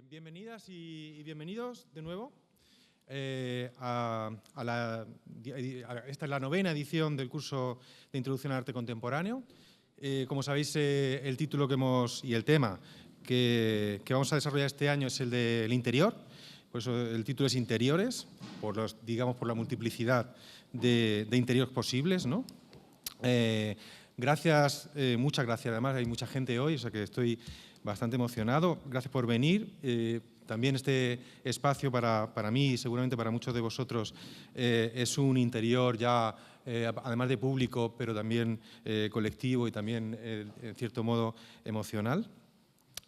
Bienvenidas y bienvenidos de nuevo esta es la 9ª edición del curso de Introducción al Arte Contemporáneo. Como sabéis, el título y el tema que vamos a desarrollar este año es el del interior. Por eso el título es Interiores, por la multiplicidad de interiores posibles, ¿no? Muchas gracias. Además, hay mucha gente hoy, o sea que estoy bastante emocionado. Gracias por venir. También este espacio para mí y seguramente para muchos de vosotros es un interior ya, además de público, pero también colectivo y también, en cierto modo, emocional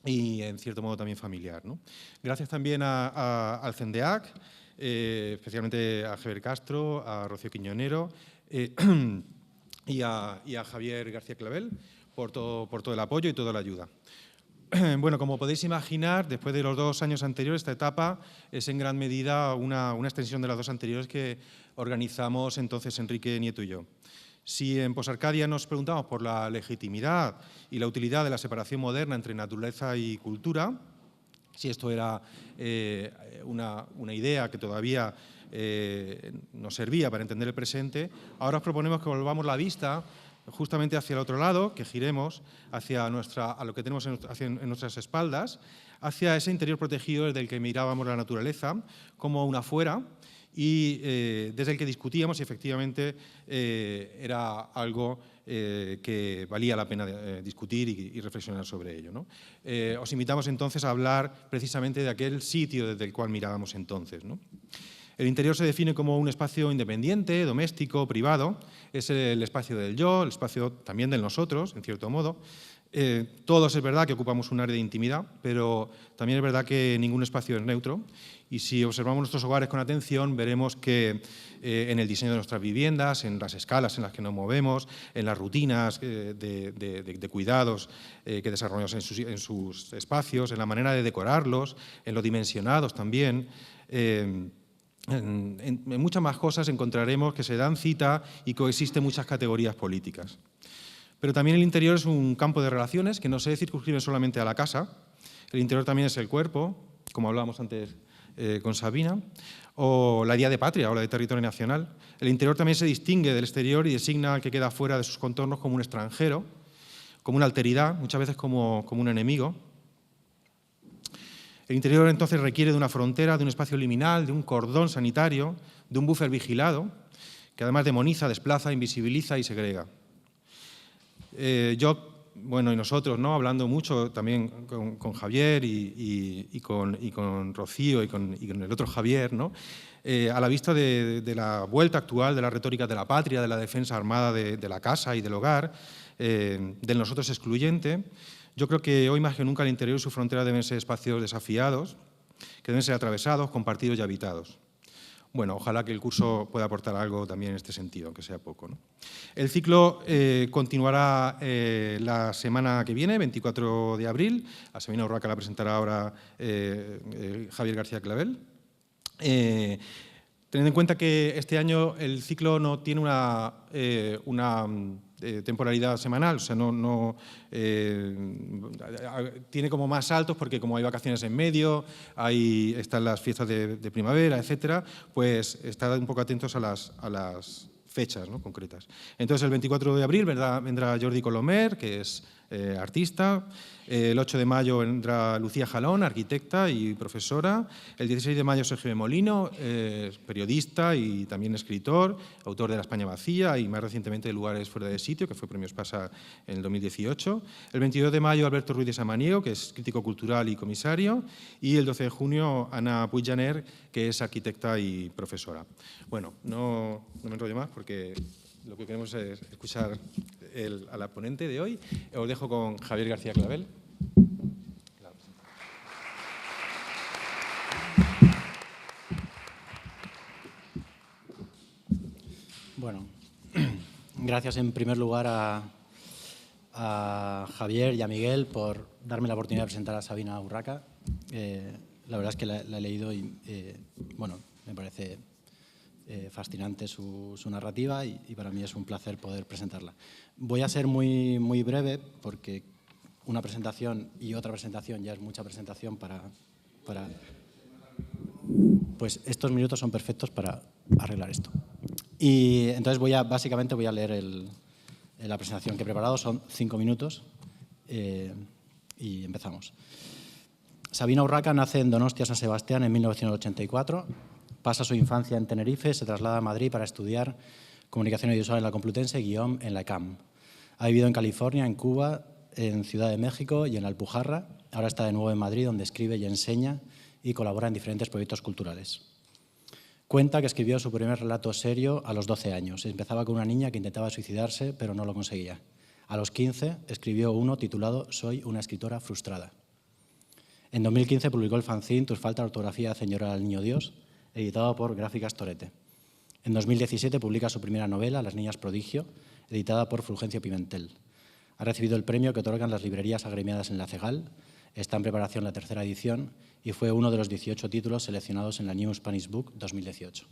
y, en cierto modo, también familiar, ¿no? Gracias también al CENDEAC, especialmente a Javier Castro, a Rocío Quiñonero y a Javier García Clavel por todo el apoyo y toda la ayuda. Bueno, como podéis imaginar, después de los 2 años anteriores, esta etapa es en gran medida una extensión de las 2 anteriores que organizamos entonces Enrique Nieto y yo. Si en Posarcadia nos preguntamos por la legitimidad y la utilidad de la separación moderna entre naturaleza y cultura, si esto era una idea que todavía nos servía para entender el presente, ahora os proponemos que volvamos la vista justamente hacia el otro lado, que giremos a lo que tenemos en nuestras espaldas, hacia ese interior protegido desde el que mirábamos la naturaleza como una fuera y desde el que discutíamos si efectivamente era algo que valía la pena discutir y reflexionar sobre ello, ¿no? Os invitamos entonces a hablar precisamente de aquel sitio desde el cual mirábamos entonces, ¿no? El interior se define como un espacio independiente, doméstico, privado. Es el espacio del yo, el espacio también del nosotros, en cierto modo. Todos es verdad que ocupamos un área de intimidad, pero también es verdad que ningún espacio es neutro. Y si observamos nuestros hogares con atención, veremos que en el diseño de nuestras viviendas, en las escalas en las que nos movemos, en las rutinas de cuidados que desarrollamos en sus espacios, en la manera de decorarlos, en los dimensionados también, en muchas más cosas encontraremos que se dan cita y coexisten muchas categorías políticas. Pero también el interior es un campo de relaciones que no se circunscribe solamente a la casa. El interior también es el cuerpo, como hablábamos antes con Sabina, o la idea de patria o la de territorio nacional. El interior también se distingue del exterior y designa al que queda fuera de sus contornos como un extranjero, como una alteridad, muchas veces como un enemigo. El interior entonces requiere de una frontera, de un espacio liminal, de un cordón sanitario, de un buffer vigilado, que además demoniza, desplaza, invisibiliza y segrega. Y nosotros, ¿no?, hablando mucho también con Javier y con Rocío y con el otro Javier, ¿no?, a la vista de la vuelta actual de la retórica de la patria, de la defensa armada de la casa y del hogar, del nosotros excluyente, yo creo que hoy más que nunca el interior y su frontera deben ser espacios desafiados, que deben ser atravesados, compartidos y habitados. Bueno, ojalá que el curso pueda aportar algo también en este sentido, aunque sea poco, ¿no? El ciclo continuará la semana que viene, 24 de abril. A Sabina Urraca la presentará ahora Javier García Clavel. Teniendo en cuenta que este año el ciclo no tiene una temporalidad semanal, o sea, tiene como más saltos porque como hay vacaciones en medio, están las fiestas de primavera, etcétera, pues estad un poco atentos a las fechas, ¿no?, concretas. Entonces, el 24 de abril vendrá Jordi Colomer, que es artista. El 8 de mayo vendrá Lucía Jalón, arquitecta y profesora. El 16 de mayo Sergio de Molino, periodista y también escritor, autor de La España vacía y más recientemente de Lugares fuera de sitio, que fue premio Espasa en el 2018. El 22 de mayo Alberto Ruiz de Samaniego, que es crítico cultural y comisario. Y el 12 de junio Ana Puig-Janer, que es arquitecta y profesora. Bueno, no me enrollo más porque lo que queremos es escuchar a la ponente de hoy. Os dejo con Javier García Clavel. Bueno, gracias en primer lugar a Javier y a Miguel por darme la oportunidad de presentar a Sabina Urraca. La verdad es que la he leído y me parece fascinante su narrativa y para mí es un placer poder presentarla. Voy a ser muy breve porque una presentación y otra presentación ya es mucha presentación para Pues estos minutos son perfectos para arreglar esto. Y entonces básicamente voy a leer la presentación que he preparado. Son 5 minutos y empezamos. Sabina Urraca nace en Donostia, San Sebastián, en 1984. Pasa su infancia en Tenerife, se traslada a Madrid para estudiar Comunicación Audiovisual en la Complutense y Guión en la ECAM. Ha vivido en California, en Cuba, en Ciudad de México y en la Alpujarra. Ahora está de nuevo en Madrid, donde escribe y enseña y colabora en diferentes proyectos culturales. Cuenta que escribió su primer relato serio a los 12 años. Empezaba con una niña que intentaba suicidarse, pero no lo conseguía. A los 15 escribió uno titulado Soy una escritora frustrada. En 2015 publicó el fanzine Tus faltas de ortografía hacen llorar al niño Dios, editado por Gráficas Torete. En 2017 publica su primera novela, Las niñas prodigio, editada por Fulgencio Pimentel. Ha recibido el premio que otorgan las librerías agremiadas en la CEGAL, está en preparación la 3ª edición y fue uno de los 18 títulos seleccionados en la New Spanish Book 2018.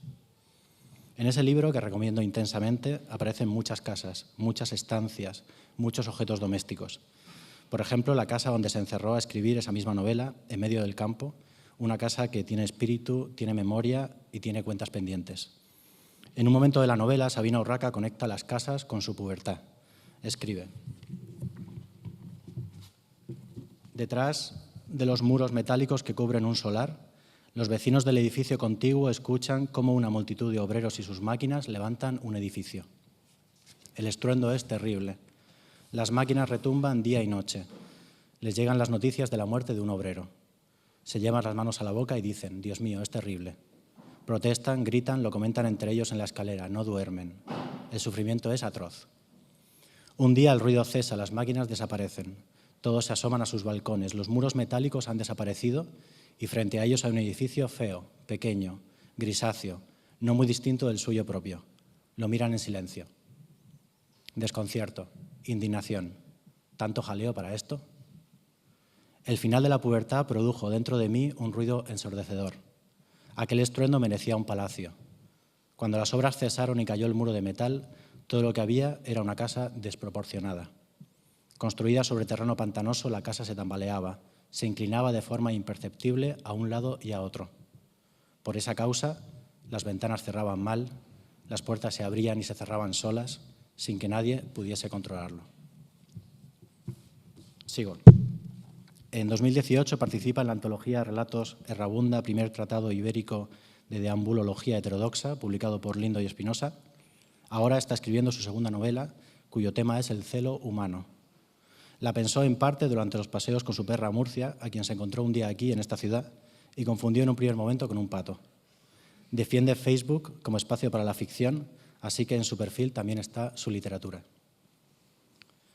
En ese libro, que recomiendo intensamente, aparecen muchas casas, muchas estancias, muchos objetos domésticos. Por ejemplo, la casa donde se encerró a escribir esa misma novela, en medio del campo, una casa que tiene espíritu, tiene memoria y tiene cuentas pendientes. En un momento de la novela, Sabina Urraca conecta las casas con su pubertad. Escribe: detrás de los muros metálicos que cubren un solar, los vecinos del edificio contiguo escuchan cómo una multitud de obreros y sus máquinas levantan un edificio. El estruendo es terrible. Las máquinas retumban día y noche. Les llegan las noticias de la muerte de un obrero. Se llevan las manos a la boca y dicen: Dios mío, es terrible. Protestan, gritan, lo comentan entre ellos en la escalera, no duermen. El sufrimiento es atroz. Un día el ruido cesa, las máquinas desaparecen. Todos se asoman a sus balcones, los muros metálicos han desaparecido y frente a ellos hay un edificio feo, pequeño, grisáceo, no muy distinto del suyo propio. Lo miran en silencio. Desconcierto, indignación. ¿Tanto jaleo para esto? El final de la pubertad produjo dentro de mí un ruido ensordecedor. Aquel estruendo merecía un palacio. Cuando las obras cesaron y cayó el muro de metal, todo lo que había era una casa desproporcionada. Construida sobre terreno pantanoso, la casa se tambaleaba, se inclinaba de forma imperceptible a un lado y a otro. Por esa causa, las ventanas cerraban mal, las puertas se abrían y se cerraban solas, sin que nadie pudiese controlarlo. Sigo. En 2018 participa en la antología Relatos Errabunda, primer tratado ibérico de deambulología heterodoxa, publicado por Lindo y Espinosa. Ahora está escribiendo su segunda novela, cuyo tema es el celo humano. La pensó en parte durante los paseos con su perra Murcia, a quien se encontró un día aquí, en esta ciudad, y confundió en un primer momento con un pato. Defiende Facebook como espacio para la ficción, así que en su perfil también está su literatura.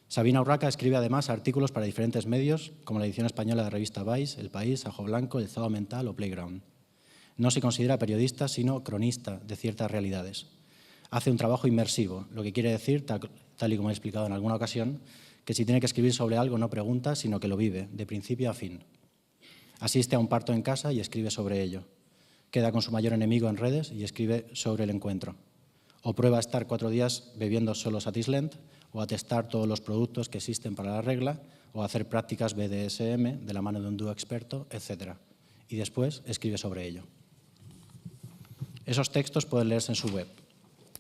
Sabina Urraca escribe además artículos para diferentes medios, como la edición española de la revista Vice, El País, Ajo Blanco, El Estado Mental o Playground. No se considera periodista, sino cronista de ciertas realidades. Hace un trabajo inmersivo, lo que quiere decir, tal y como he explicado en alguna ocasión, que si tiene que escribir sobre algo no pregunta, sino que lo vive, de principio a fin. Asiste a un parto en casa y escribe sobre ello. Queda con su mayor enemigo en redes y escribe sobre el encuentro. O prueba a estar 4 días bebiendo solo Satislent, o a testar todos los productos que existen para la regla, o a hacer prácticas BDSM de la mano de un dúo experto, etc. Y después escribe sobre ello. Esos textos pueden leerse en su web.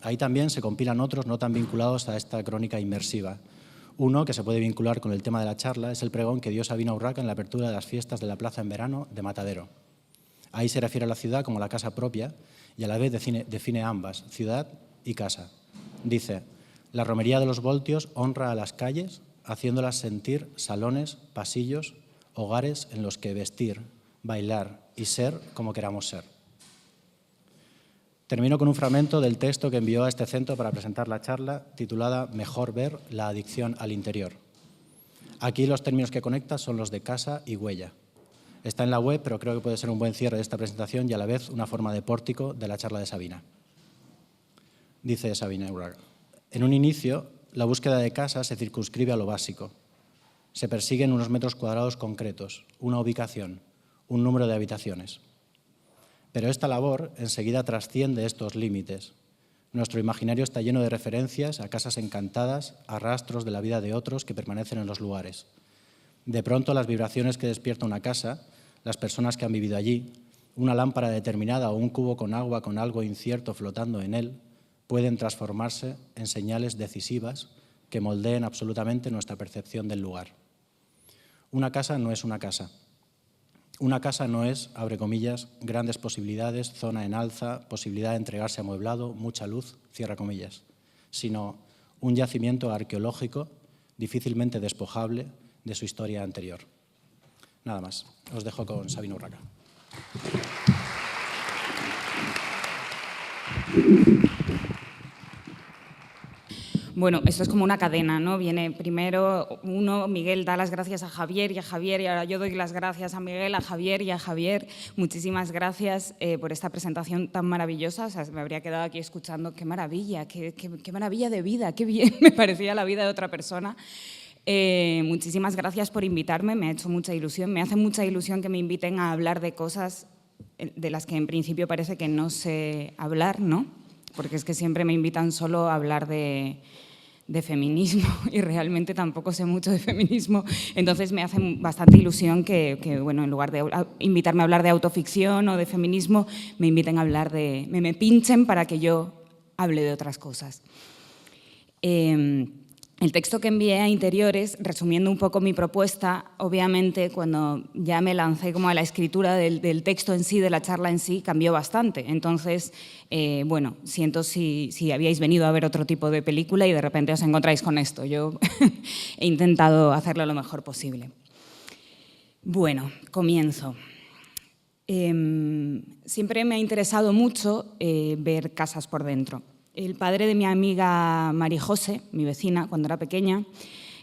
Ahí también se compilan otros no tan vinculados a esta crónica inmersiva. Uno, que se puede vincular con el tema de la charla, es el pregón que dio Sabina Urraca en la apertura de las fiestas de la Plaza en Verano de Matadero. Ahí se refiere a la ciudad como la casa propia y a la vez define ambas, ciudad y casa. Dice: la romería de los voltios honra a las calles, haciéndolas sentir salones, pasillos, hogares en los que vestir, bailar y ser como queramos ser. Termino con un fragmento del texto que envió a este centro para presentar la charla, titulada Mejor ver la adicción al interior. Aquí los términos que conecta son los de casa y huella. Está en la web, pero creo que puede ser un buen cierre de esta presentación y a la vez una forma de pórtico de la charla de Sabina. Dice Sabina Urraca: en un inicio, la búsqueda de casa se circunscribe a lo básico. Se persiguen unos metros cuadrados concretos, una ubicación, un número de habitaciones. Pero esta labor enseguida trasciende estos límites. Nuestro imaginario está lleno de referencias a casas encantadas, a rastros de la vida de otros que permanecen en los lugares. De pronto, las vibraciones que despierta una casa las personas que han vivido allí, una lámpara determinada o un cubo con agua con algo incierto flotando en él, pueden transformarse en señales decisivas que moldeen absolutamente nuestra percepción del lugar. Una casa no es una casa. Una casa no es, abre comillas, grandes posibilidades, zona en alza, posibilidad de entregarse amueblado, mucha luz, cierra comillas, sino un yacimiento arqueológico difícilmente despojable de su historia anterior. Nada más. Os dejo con Sabina Urraca. Bueno, esto es como una cadena, ¿no? Viene primero Miguel da las gracias a Javier, y ahora yo doy las gracias a Miguel, a Javier y a Javier. Muchísimas gracias por esta presentación tan maravillosa. O sea, me habría quedado aquí escuchando, qué maravilla, qué maravilla de vida, qué bien me parecía la vida de otra persona. Muchísimas gracias por invitarme, me ha hecho mucha ilusión, me hace mucha ilusión que me inviten a hablar de cosas de las que en principio parece que no sé hablar, ¿no? Porque es que siempre me invitan solo a hablar de feminismo y realmente tampoco sé mucho de feminismo. Entonces me hace bastante ilusión que bueno, en lugar de invitarme a hablar de autoficción o de feminismo, me inviten a hablar me pinchen para que yo hable de otras cosas. El texto que envié a Interiores, resumiendo un poco mi propuesta, obviamente cuando ya me lancé como a la escritura del texto en sí, de la charla en sí, cambió bastante. Entonces, bueno, siento si habíais venido a ver otro tipo de película y de repente os encontráis con esto. Yo he intentado hacerlo lo mejor posible. Bueno, comienzo. Siempre me ha interesado mucho ver casas por dentro. El padre de mi amiga María José, mi vecina, cuando era pequeña,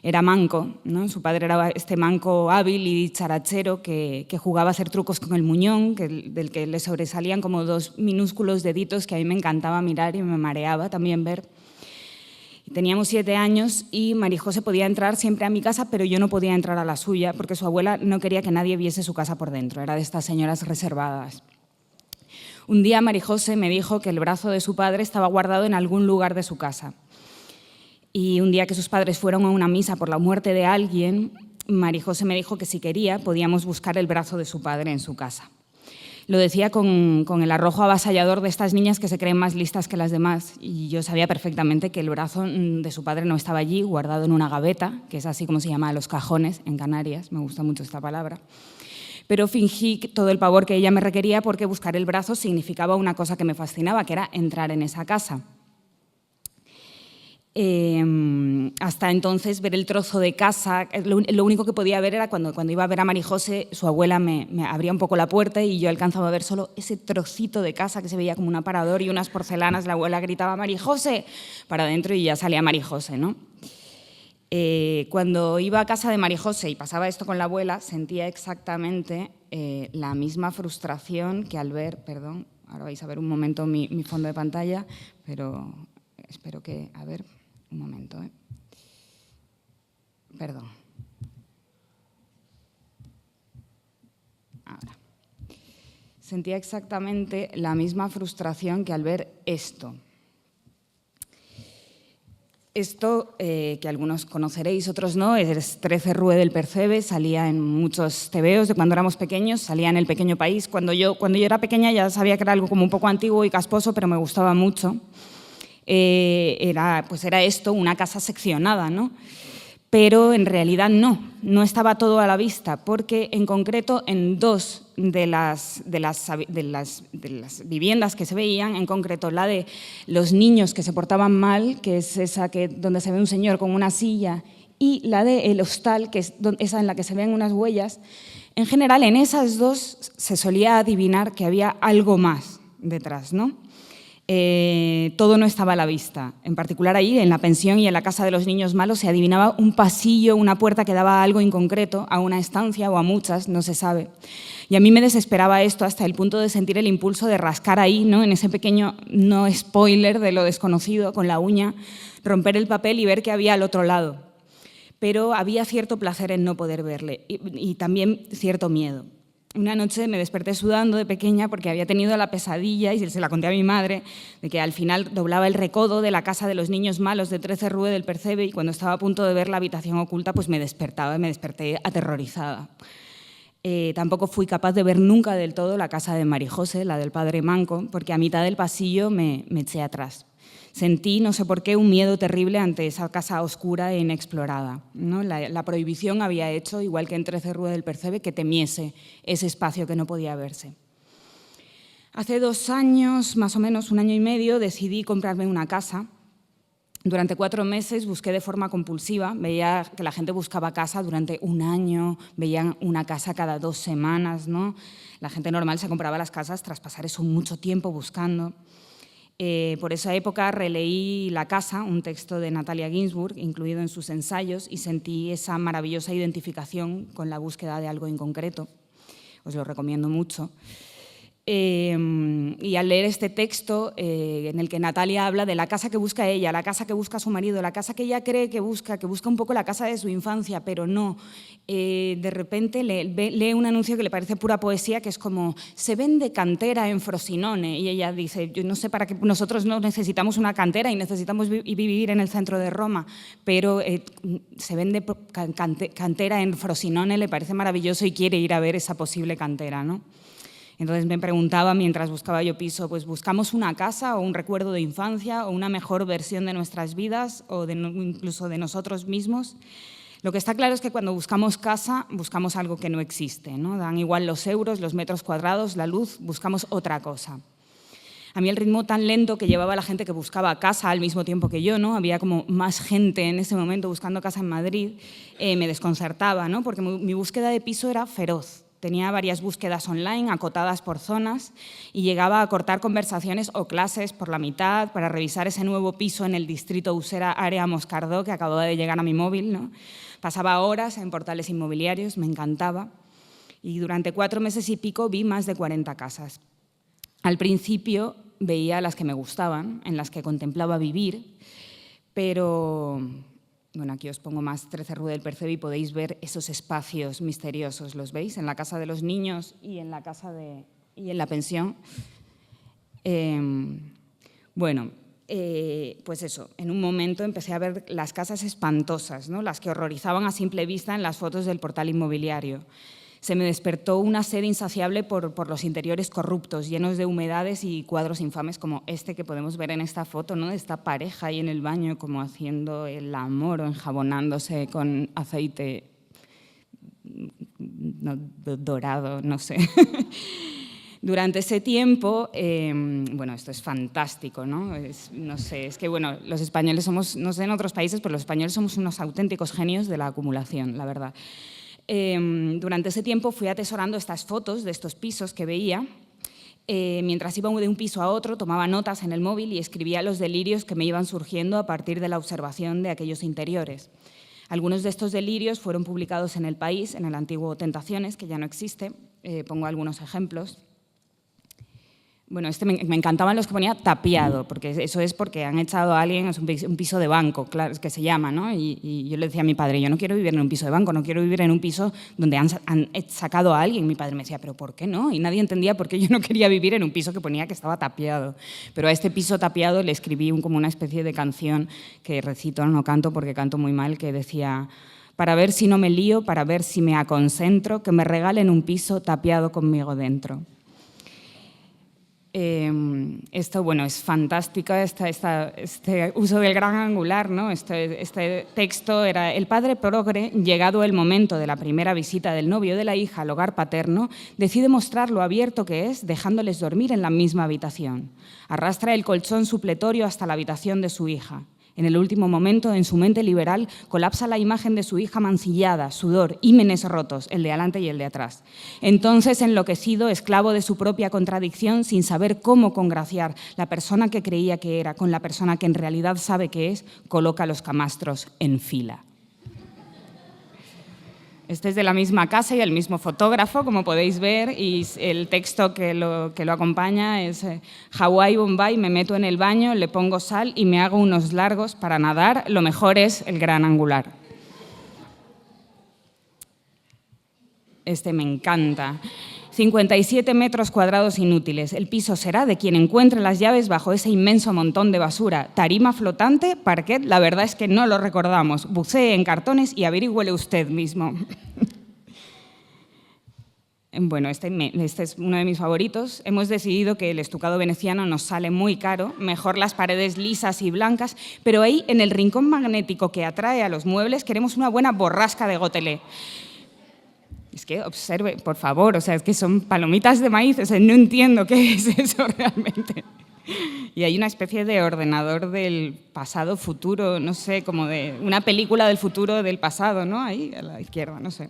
era manco, ¿no? Su padre era este manco hábil y dicharachero que jugaba a hacer trucos con el muñón, del que le sobresalían como dos minúsculos deditos que a mí me encantaba mirar y me mareaba también ver. Teníamos 7 años y María José podía entrar siempre a mi casa, pero yo no podía entrar a la suya porque su abuela no quería que nadie viese su casa por dentro, era de estas señoras reservadas. Un día María José me dijo que el brazo de su padre estaba guardado en algún lugar de su casa. Y un día que sus padres fueron a una misa por la muerte de alguien, María José me dijo que si quería podíamos buscar el brazo de su padre en su casa. Lo decía con el arrojo avasallador de estas niñas que se creen más listas que las demás, y yo sabía perfectamente que el brazo de su padre no estaba allí, guardado en una gaveta, que es así como se llama a los cajones en Canarias, me gusta mucho esta palabra. Pero fingí todo el pavor que ella me requería porque buscar el brazo significaba una cosa que me fascinaba, que era entrar en esa casa. Hasta entonces ver el trozo de casa, lo único que podía ver era cuando iba a ver a María José, su abuela me abría un poco la puerta y yo alcanzaba a ver solo ese trocito de casa que se veía como un aparador y unas porcelanas. La abuela gritaba «María José» para adentro y ya salía María José, ¿no? Cuando iba a casa de María José y pasaba esto con la abuela, sentía exactamente la misma frustración que al ver, perdón, ahora vais a ver un momento mi fondo de pantalla, pero espero que, a ver, un momento, perdón. Ahora. Sentía exactamente la misma frustración que al ver esto. Esto, que algunos conoceréis, otros no, es 13 Rue del Percebe, salía en muchos tebeos de cuando éramos pequeños, salía en El Pequeño País. Cuando yo era pequeña ya sabía que era algo como un poco antiguo y casposo, pero me gustaba mucho. Era esto, una casa seccionada, ¿no? Pero en realidad no estaba todo a la vista, porque en concreto en 2 de las viviendas que se veían, en concreto la de los niños que se portaban mal, que es esa donde se ve un señor con una silla, y la del hostal, que es esa en la que se ven unas huellas, en general en esas 2 se solía adivinar que había algo más detrás, ¿no? Todo no estaba a la vista. En particular ahí, en la pensión y en la casa de los niños malos, se adivinaba un pasillo, una puerta que daba a algo inconcreto, a una estancia o a muchas, no se sabe. Y a mí me desesperaba esto hasta el punto de sentir el impulso de rascar ahí, ¿no? En ese pequeño no spoiler de lo desconocido, con la uña, romper el papel y ver qué había al otro lado. Pero había cierto placer en no poder verle y también cierto miedo. Una noche me desperté sudando de pequeña porque había tenido la pesadilla, y se la conté a mi madre, de que al final doblaba el recodo de la casa de los niños malos de 13 Rue del Percebe y cuando estaba a punto de ver la habitación oculta pues me desperté aterrorizada. Tampoco fui capaz de ver nunca del todo la casa de María José, la del padre Manco, porque a mitad del pasillo me eché atrás. Sentí, no sé por qué, un miedo terrible ante esa casa oscura e inexplorada, ¿no? La prohibición había hecho, igual que en 13 Rue del Percebe, que temiese ese espacio que no podía verse. Hace 2 años, más o menos 1 año y medio, decidí comprarme una casa. Durante 4 meses busqué de forma compulsiva, veía que la gente buscaba casa durante 1 año, veían una casa cada 2 semanas, ¿no? La gente normal se compraba las casas tras pasar eso mucho tiempo buscando. Por esa época releí La casa, un texto de Natalia Ginzburg, incluido en sus ensayos, y sentí esa maravillosa identificación con la búsqueda de algo en concreto. Os lo recomiendo mucho. Y al leer este texto en el que Natalia habla de la casa que busca ella, la casa que busca su marido, la casa que ella cree que busca un poco la casa de su infancia, pero no. De repente lee un anuncio que le parece pura poesía, que es como, se vende cantera en Frosinone, y ella dice, yo no sé para qué, nosotros no necesitamos una cantera y necesitamos vivir en el centro de Roma, pero se vende cantera en Frosinone, le parece maravilloso y quiere ir a ver esa posible cantera, ¿no? Entonces me preguntaba, mientras buscaba yo piso, pues ¿buscamos una casa o un recuerdo de infancia o una mejor versión de nuestras vidas o incluso de nosotros mismos? Lo que está claro es que cuando buscamos casa, buscamos algo que no existe, ¿no? Dan igual los euros, los metros cuadrados, la luz, buscamos otra cosa. A mí el ritmo tan lento que llevaba la gente que buscaba casa al mismo tiempo que yo, ¿no? Había como más gente en ese momento buscando casa en Madrid, me desconcertaba, ¿no? Porque mi búsqueda de piso era feroz. Tenía varias búsquedas online, acotadas por zonas, y llegaba a cortar conversaciones o clases por la mitad para revisar ese nuevo piso en el distrito Usera Área Moscardó, que acababa de llegar a mi móvil, ¿no? Pasaba horas en portales inmobiliarios, me encantaba, y durante 4 meses y pico vi más de 40 casas. Al principio veía las que me gustaban, en las que contemplaba vivir, pero... Bueno, aquí os pongo más 13 Rue del Percebe y podéis ver esos espacios misteriosos, ¿los veis? En la casa de los niños y en la pensión. Pues eso, en un momento empecé a ver las casas espantosas, ¿no? Las que horrorizaban a simple vista en las fotos del portal inmobiliario. Se me despertó una sed insaciable por los interiores corruptos, llenos de humedades y cuadros infames como este que podemos ver en esta foto, ¿no? De esta pareja ahí en el baño como haciendo el amor o enjabonándose con aceite dorado, no sé. Durante ese tiempo, bueno, esto es fantástico, ¿no? No sé, es que, bueno, los españoles somos, no sé en otros países, pero los españoles somos unos auténticos genios de la acumulación, la verdad. Durante ese tiempo fui atesorando estas fotos de estos pisos que veía. Mientras iba de un piso a otro, tomaba notas en el móvil y escribía los delirios que me iban surgiendo a partir de la observación de aquellos interiores. Algunos de estos delirios fueron publicados en El País, en el antiguo Tentaciones, que ya no existe. Pongo algunos ejemplos. Bueno, me encantaban los que ponía tapiado, porque eso es porque han echado a alguien, es un piso de banco, claro, es que se llama, ¿no? Y yo le decía a mi padre, yo no quiero vivir en un piso de banco, no quiero vivir en un piso donde han sacado a alguien. Mi padre me decía, ¿pero por qué no? Y nadie entendía por qué yo no quería vivir en un piso que ponía que estaba tapiado. Pero a este piso tapiado le escribí como una especie de canción que recito, no canto porque canto muy mal, que decía, para ver si no me lío, para ver si me aconcentro, que me regalen un piso tapiado conmigo dentro. Esto, bueno, es fantástico, este uso del gran angular, ¿no? Este texto era el padre progre, llegado el momento de la primera visita del novio de la hija al hogar paterno, decide mostrar lo abierto que es, dejándoles dormir en la misma habitación. Arrastra el colchón supletorio hasta la habitación de su hija. En el último momento, en su mente liberal, colapsa la imagen de su hija mancillada, sudor, ímenes rotos, el de adelante y el de atrás. Entonces, enloquecido, esclavo de su propia contradicción, sin saber cómo congraciar la persona que creía que era con la persona que en realidad sabe que es, coloca los camastros en fila. Este es de la misma casa y el mismo fotógrafo, como podéis ver, y el texto que lo acompaña es Hawái, Bombay, me meto en el baño, le pongo sal y me hago unos largos para nadar, lo mejor es el gran angular. Este me encanta. 57 metros cuadrados inútiles. El piso será de quien encuentre las llaves bajo ese inmenso montón de basura. Tarima flotante, parquet, la verdad es que no lo recordamos. Bucee en cartones y averígüele usted mismo. Bueno, este es uno de mis favoritos. Hemos decidido que el estucado veneciano nos sale muy caro, mejor las paredes lisas y blancas, pero ahí, en el rincón magnético que atrae a los muebles, queremos una buena borrasca de gotelé. Es que observe, por favor, o sea, es que son palomitas de maíz, o sea, no entiendo qué es eso realmente. Y hay una especie de ordenador del pasado futuro, no sé, como de una película del futuro del pasado, ¿no? Ahí a la izquierda, no sé.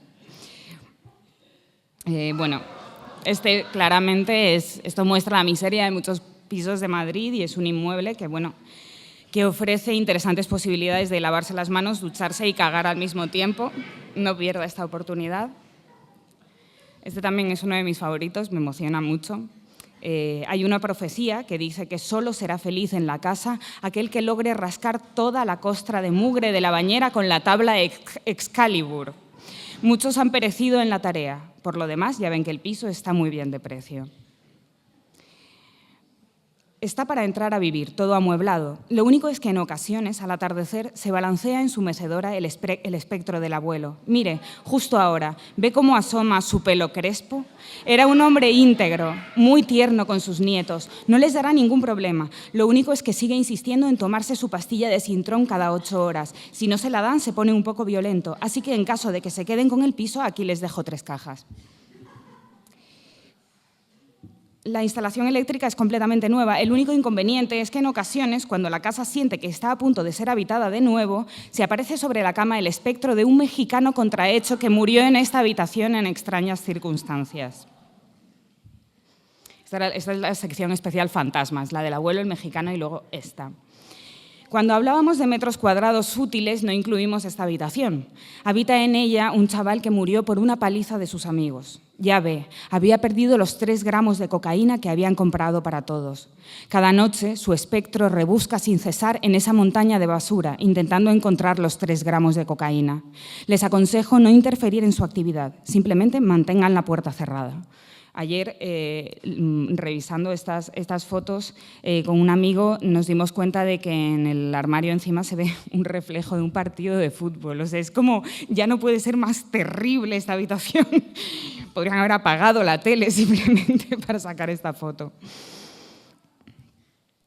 Bueno, claramente esto muestra la miseria de muchos pisos de Madrid y es un inmueble que, bueno, que ofrece interesantes posibilidades de lavarse las manos, ducharse y cagar al mismo tiempo. No pierda esta oportunidad. Este también es uno de mis favoritos, me emociona mucho. Hay una profecía que dice que solo será feliz en la casa aquel que logre rascar toda la costra de mugre de la bañera con la tabla Excalibur. Muchos han perecido en la tarea. Por lo demás, ya ven que el piso está muy bien de precio. Está para entrar a vivir, todo amueblado. Lo único es que en ocasiones, al atardecer, se balancea en su mecedora el espectro del abuelo. Mire, justo ahora, ¿ve cómo asoma su pelo crespo? Era un hombre íntegro, muy tierno con sus nietos. No les dará ningún problema. Lo único es que sigue insistiendo en tomarse su pastilla de Sintrón cada 8 horas. Si no se la dan, se pone un poco violento. Así que en caso de que se queden con el piso, aquí les dejo 3 cajas. La instalación eléctrica es completamente nueva. El único inconveniente es que en ocasiones, cuando la casa siente que está a punto de ser habitada de nuevo, se aparece sobre la cama el espectro de un mexicano contrahecho que murió en esta habitación en extrañas circunstancias. Esta es la sección especial fantasmas, la del abuelo, el mexicano y luego esta. Cuando hablábamos de metros cuadrados útiles, no incluimos esta habitación. Habita en ella un chaval que murió por una paliza de sus amigos. Ya ve, había perdido los 3 gramos de cocaína que habían comprado para todos. Cada noche su espectro rebusca sin cesar en esa montaña de basura, intentando encontrar los 3 gramos de cocaína. Les aconsejo no interferir en su actividad, simplemente mantengan la puerta cerrada. Ayer, revisando estas fotos con un amigo, nos dimos cuenta de que en el armario encima se ve un reflejo de un partido de fútbol. O sea, es como, ya no puede ser más terrible esta habitación. Podrían haber apagado la tele simplemente para sacar esta foto.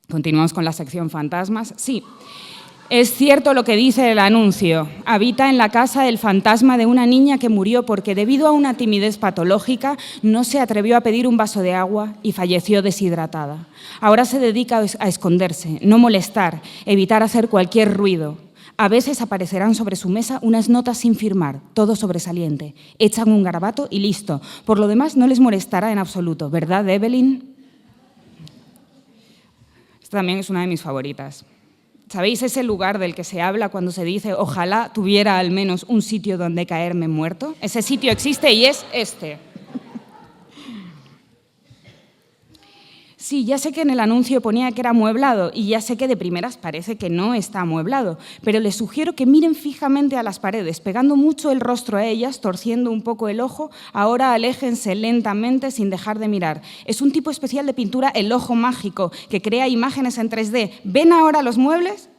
Continuamos con la sección fantasmas. Sí. Es cierto lo que dice el anuncio. Habita en la casa el fantasma de una niña que murió porque, debido a una timidez patológica, no se atrevió a pedir un vaso de agua y falleció deshidratada. Ahora se dedica a esconderse, no molestar, evitar hacer cualquier ruido. A veces aparecerán sobre su mesa unas notas sin firmar, todo sobresaliente. Echan un garabato y listo. Por lo demás, no les molestará en absoluto, ¿verdad, Evelyn? Esta también es una de mis favoritas. ¿Sabéis ese lugar del que se habla cuando se dice ojalá tuviera al menos un sitio donde caerme muerto? Ese sitio existe y es este. Sí, ya sé que en el anuncio ponía que era amueblado y ya sé que de primeras parece que no está amueblado, pero les sugiero que miren fijamente a las paredes, pegando mucho el rostro a ellas, torciendo un poco el ojo. Ahora aléjense lentamente sin dejar de mirar. Es un tipo especial de pintura, el ojo mágico, que crea imágenes en 3D. ¿Ven ahora los muebles?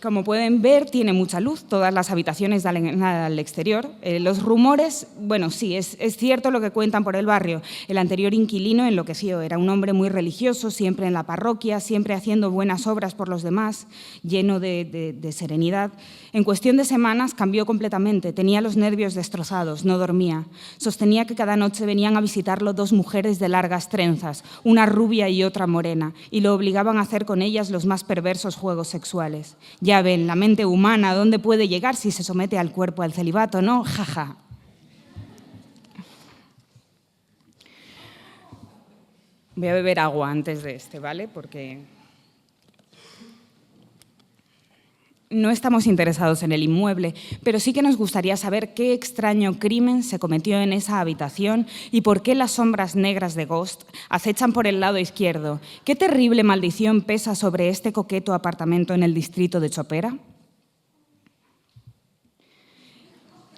Como pueden ver, tiene mucha luz, todas las habitaciones dan al exterior. Los rumores, bueno, sí, es cierto lo que cuentan por el barrio. El anterior inquilino enloqueció, era un hombre muy religioso, siempre en la parroquia, siempre haciendo buenas obras por los demás, lleno de serenidad. En cuestión de semanas cambió completamente, tenía los nervios destrozados, no dormía. Sostenía que cada noche venían a visitarlo 2 mujeres de largas trenzas, una rubia y otra morena, y lo obligaban a hacer con ellas los más perversos juegos sexuales. Ya ven, la mente humana, ¿a dónde puede llegar si se somete al cuerpo al celibato, no? Jaja. Voy a beber agua antes de ¿vale? Porque no estamos interesados en el inmueble, pero sí que nos gustaría saber qué extraño crimen se cometió en esa habitación y por qué las sombras negras de Ghost acechan por el lado izquierdo. ¿Qué terrible maldición pesa sobre este coqueto apartamento en el distrito de Chopera?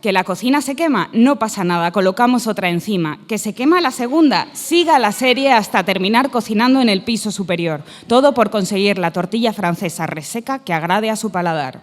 ¿Que la cocina se quema? No pasa nada, colocamos otra encima. ¿Que se quema la segunda? Siga la serie hasta terminar cocinando en el piso superior. Todo por conseguir la tortilla francesa reseca que agrade a su paladar.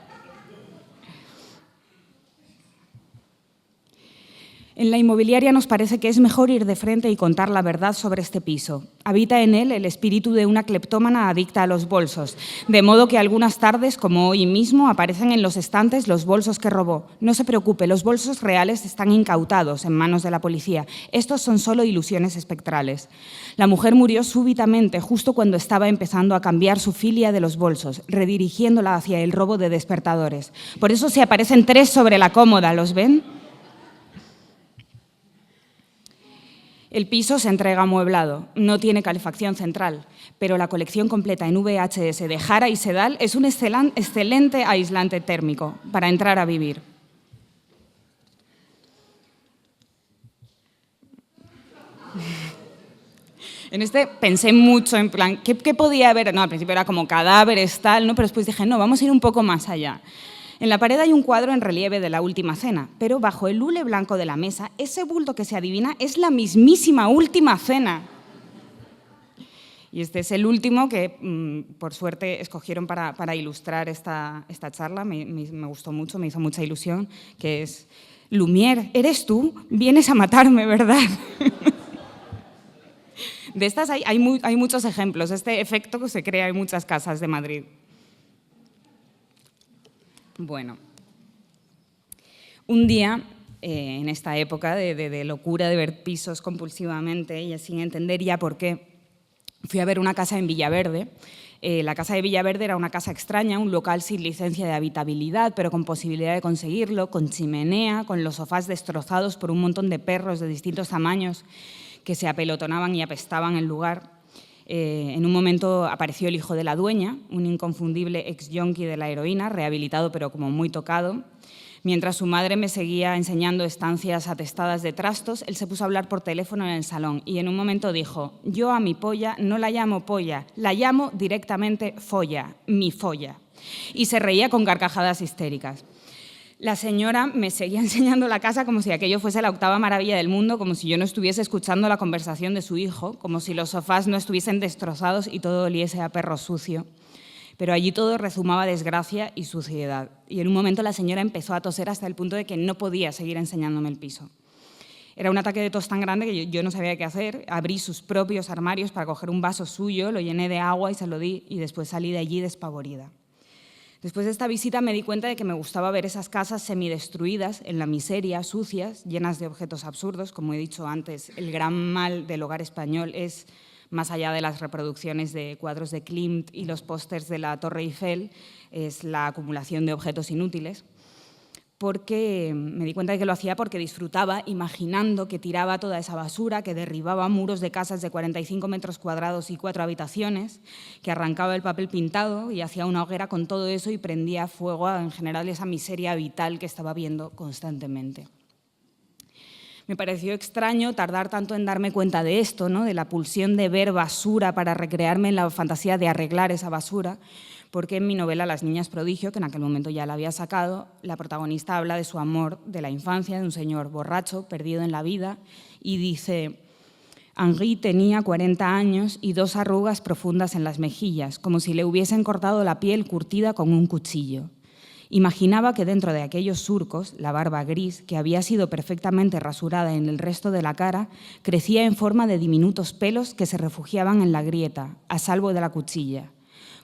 En la inmobiliaria nos parece que es mejor ir de frente y contar la verdad sobre este piso. Habita en él el espíritu de una cleptómana adicta a los bolsos, de modo que algunas tardes, como hoy mismo, aparecen en los estantes los bolsos que robó. No se preocupe, los bolsos reales están incautados en manos de la policía. Estos son solo ilusiones espectrales. La mujer murió súbitamente, justo cuando estaba empezando a cambiar su filia de los bolsos, redirigiéndola hacia el robo de despertadores. Por eso se aparecen 3 sobre la cómoda, ¿los ven? El piso se entrega amueblado, no tiene calefacción central, pero la colección completa en VHS de Jara y Sedal es un excelente aislante térmico para entrar a vivir. En este pensé mucho, en plan, ¿qué podía haber? No, al principio era como cadáveres, tal, ¿no? Pero después dije, no, vamos a ir un poco más allá. En la pared hay un cuadro en relieve de la Última Cena, pero bajo el hule blanco de la mesa, ese bulto que se adivina es la mismísima Última Cena. Y este es el último que, por suerte, escogieron para ilustrar esta charla. Me gustó mucho, me hizo mucha ilusión, que es: Lumière, ¿eres tú? Vienes a matarme, ¿verdad? De estas hay muchos ejemplos. Este efecto que se crea en muchas casas de Madrid. Bueno, un día, en esta época de locura de ver pisos compulsivamente y sin entender ya por qué, fui a ver una casa en Villaverde. La casa de Villaverde era una casa extraña, un local sin licencia de habitabilidad, pero con posibilidad de conseguirlo, con chimenea, con los sofás destrozados por un montón de perros de distintos tamaños que se apelotonaban y apestaban el lugar. En un momento apareció el hijo de la dueña, un inconfundible ex-yonki de la heroína, rehabilitado pero como muy tocado. Mientras su madre me seguía enseñando estancias atestadas de trastos, él se puso a hablar por teléfono en el salón y en un momento dijo: yo a mi polla no la llamo polla, la llamo directamente folla, mi folla. Y se reía con carcajadas histéricas. La señora me seguía enseñando la casa como si aquello fuese la 8ª maravilla del mundo, como si yo no estuviese escuchando la conversación de su hijo, como si los sofás no estuviesen destrozados y todo oliese a perro sucio. Pero allí todo rezumaba desgracia y suciedad. Y en un momento la señora empezó a toser hasta el punto de que no podía seguir enseñándome el piso. Era un ataque de tos tan grande que yo no sabía qué hacer. Abrí sus propios armarios para coger un vaso suyo, lo llené de agua y se lo di, y después salí de allí despavorida. Después de esta visita me di cuenta de que me gustaba ver esas casas semidestruidas, en la miseria, sucias, llenas de objetos absurdos. Como he dicho antes, el gran mal del hogar español es, más allá de las reproducciones de cuadros de Klimt y los pósters de la Torre Eiffel, es la acumulación de objetos inútiles. Porque me di cuenta de que lo hacía porque disfrutaba imaginando que tiraba toda esa basura, que derribaba muros de casas de 45 metros cuadrados y 4 habitaciones, que arrancaba el papel pintado y hacía una hoguera con todo eso y prendía fuego a, en general, esa miseria vital que estaba viendo constantemente. Me pareció extraño tardar tanto en darme cuenta de esto, ¿no? De la pulsión de ver basura para recrearme en la fantasía de arreglar esa basura, porque en mi novela Las niñas prodigio, que en aquel momento ya la había sacado, la protagonista habla de su amor de la infancia, de un señor borracho, perdido en la vida, y dice: Henri tenía 40 años y 2 arrugas profundas en las mejillas, como si le hubiesen cortado la piel curtida con un cuchillo. Imaginaba que dentro de aquellos surcos, la barba gris, que había sido perfectamente rasurada en el resto de la cara, crecía en forma de diminutos pelos que se refugiaban en la grieta, a salvo de la cuchilla.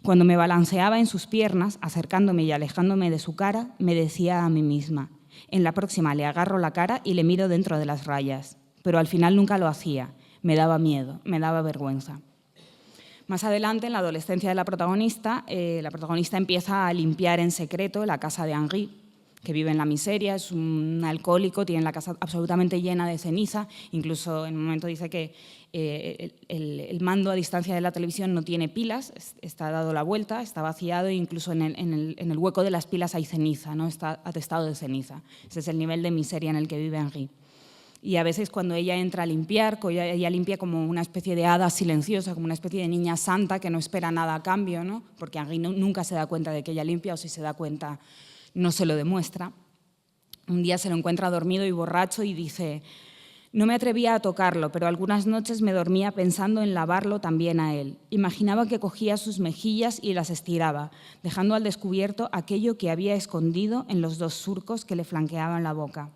Cuando me balanceaba en sus piernas, acercándome y alejándome de su cara, me decía a mí misma: en la próxima le agarro la cara y le miro dentro de las rayas. Pero al final nunca lo hacía. Me daba miedo, me daba vergüenza. Más adelante, en la adolescencia de la protagonista empieza a limpiar en secreto la casa de Henri, que vive en la miseria, es un alcohólico, tiene la casa absolutamente llena de ceniza. Incluso en un momento dice que el mando a distancia de la televisión no tiene pilas, está dado la vuelta, está vaciado e incluso en el hueco de las pilas hay ceniza, ¿no? Está atestado de ceniza. Ese es el nivel de miseria en el que vive Henri. Y a veces cuando ella entra a limpiar, ella limpia como una especie de hada silenciosa, como una especie de niña santa que no espera nada a cambio, ¿no? Porque Henri nunca se da cuenta de que ella limpia, o si se da cuenta no se lo demuestra. Un día se lo encuentra dormido y borracho y dice: no me atrevía a tocarlo, pero algunas noches me dormía pensando en lavarlo también a él. Imaginaba que cogía sus mejillas y las estiraba, dejando al descubierto aquello que había escondido en los 2 surcos que le flanqueaban la boca.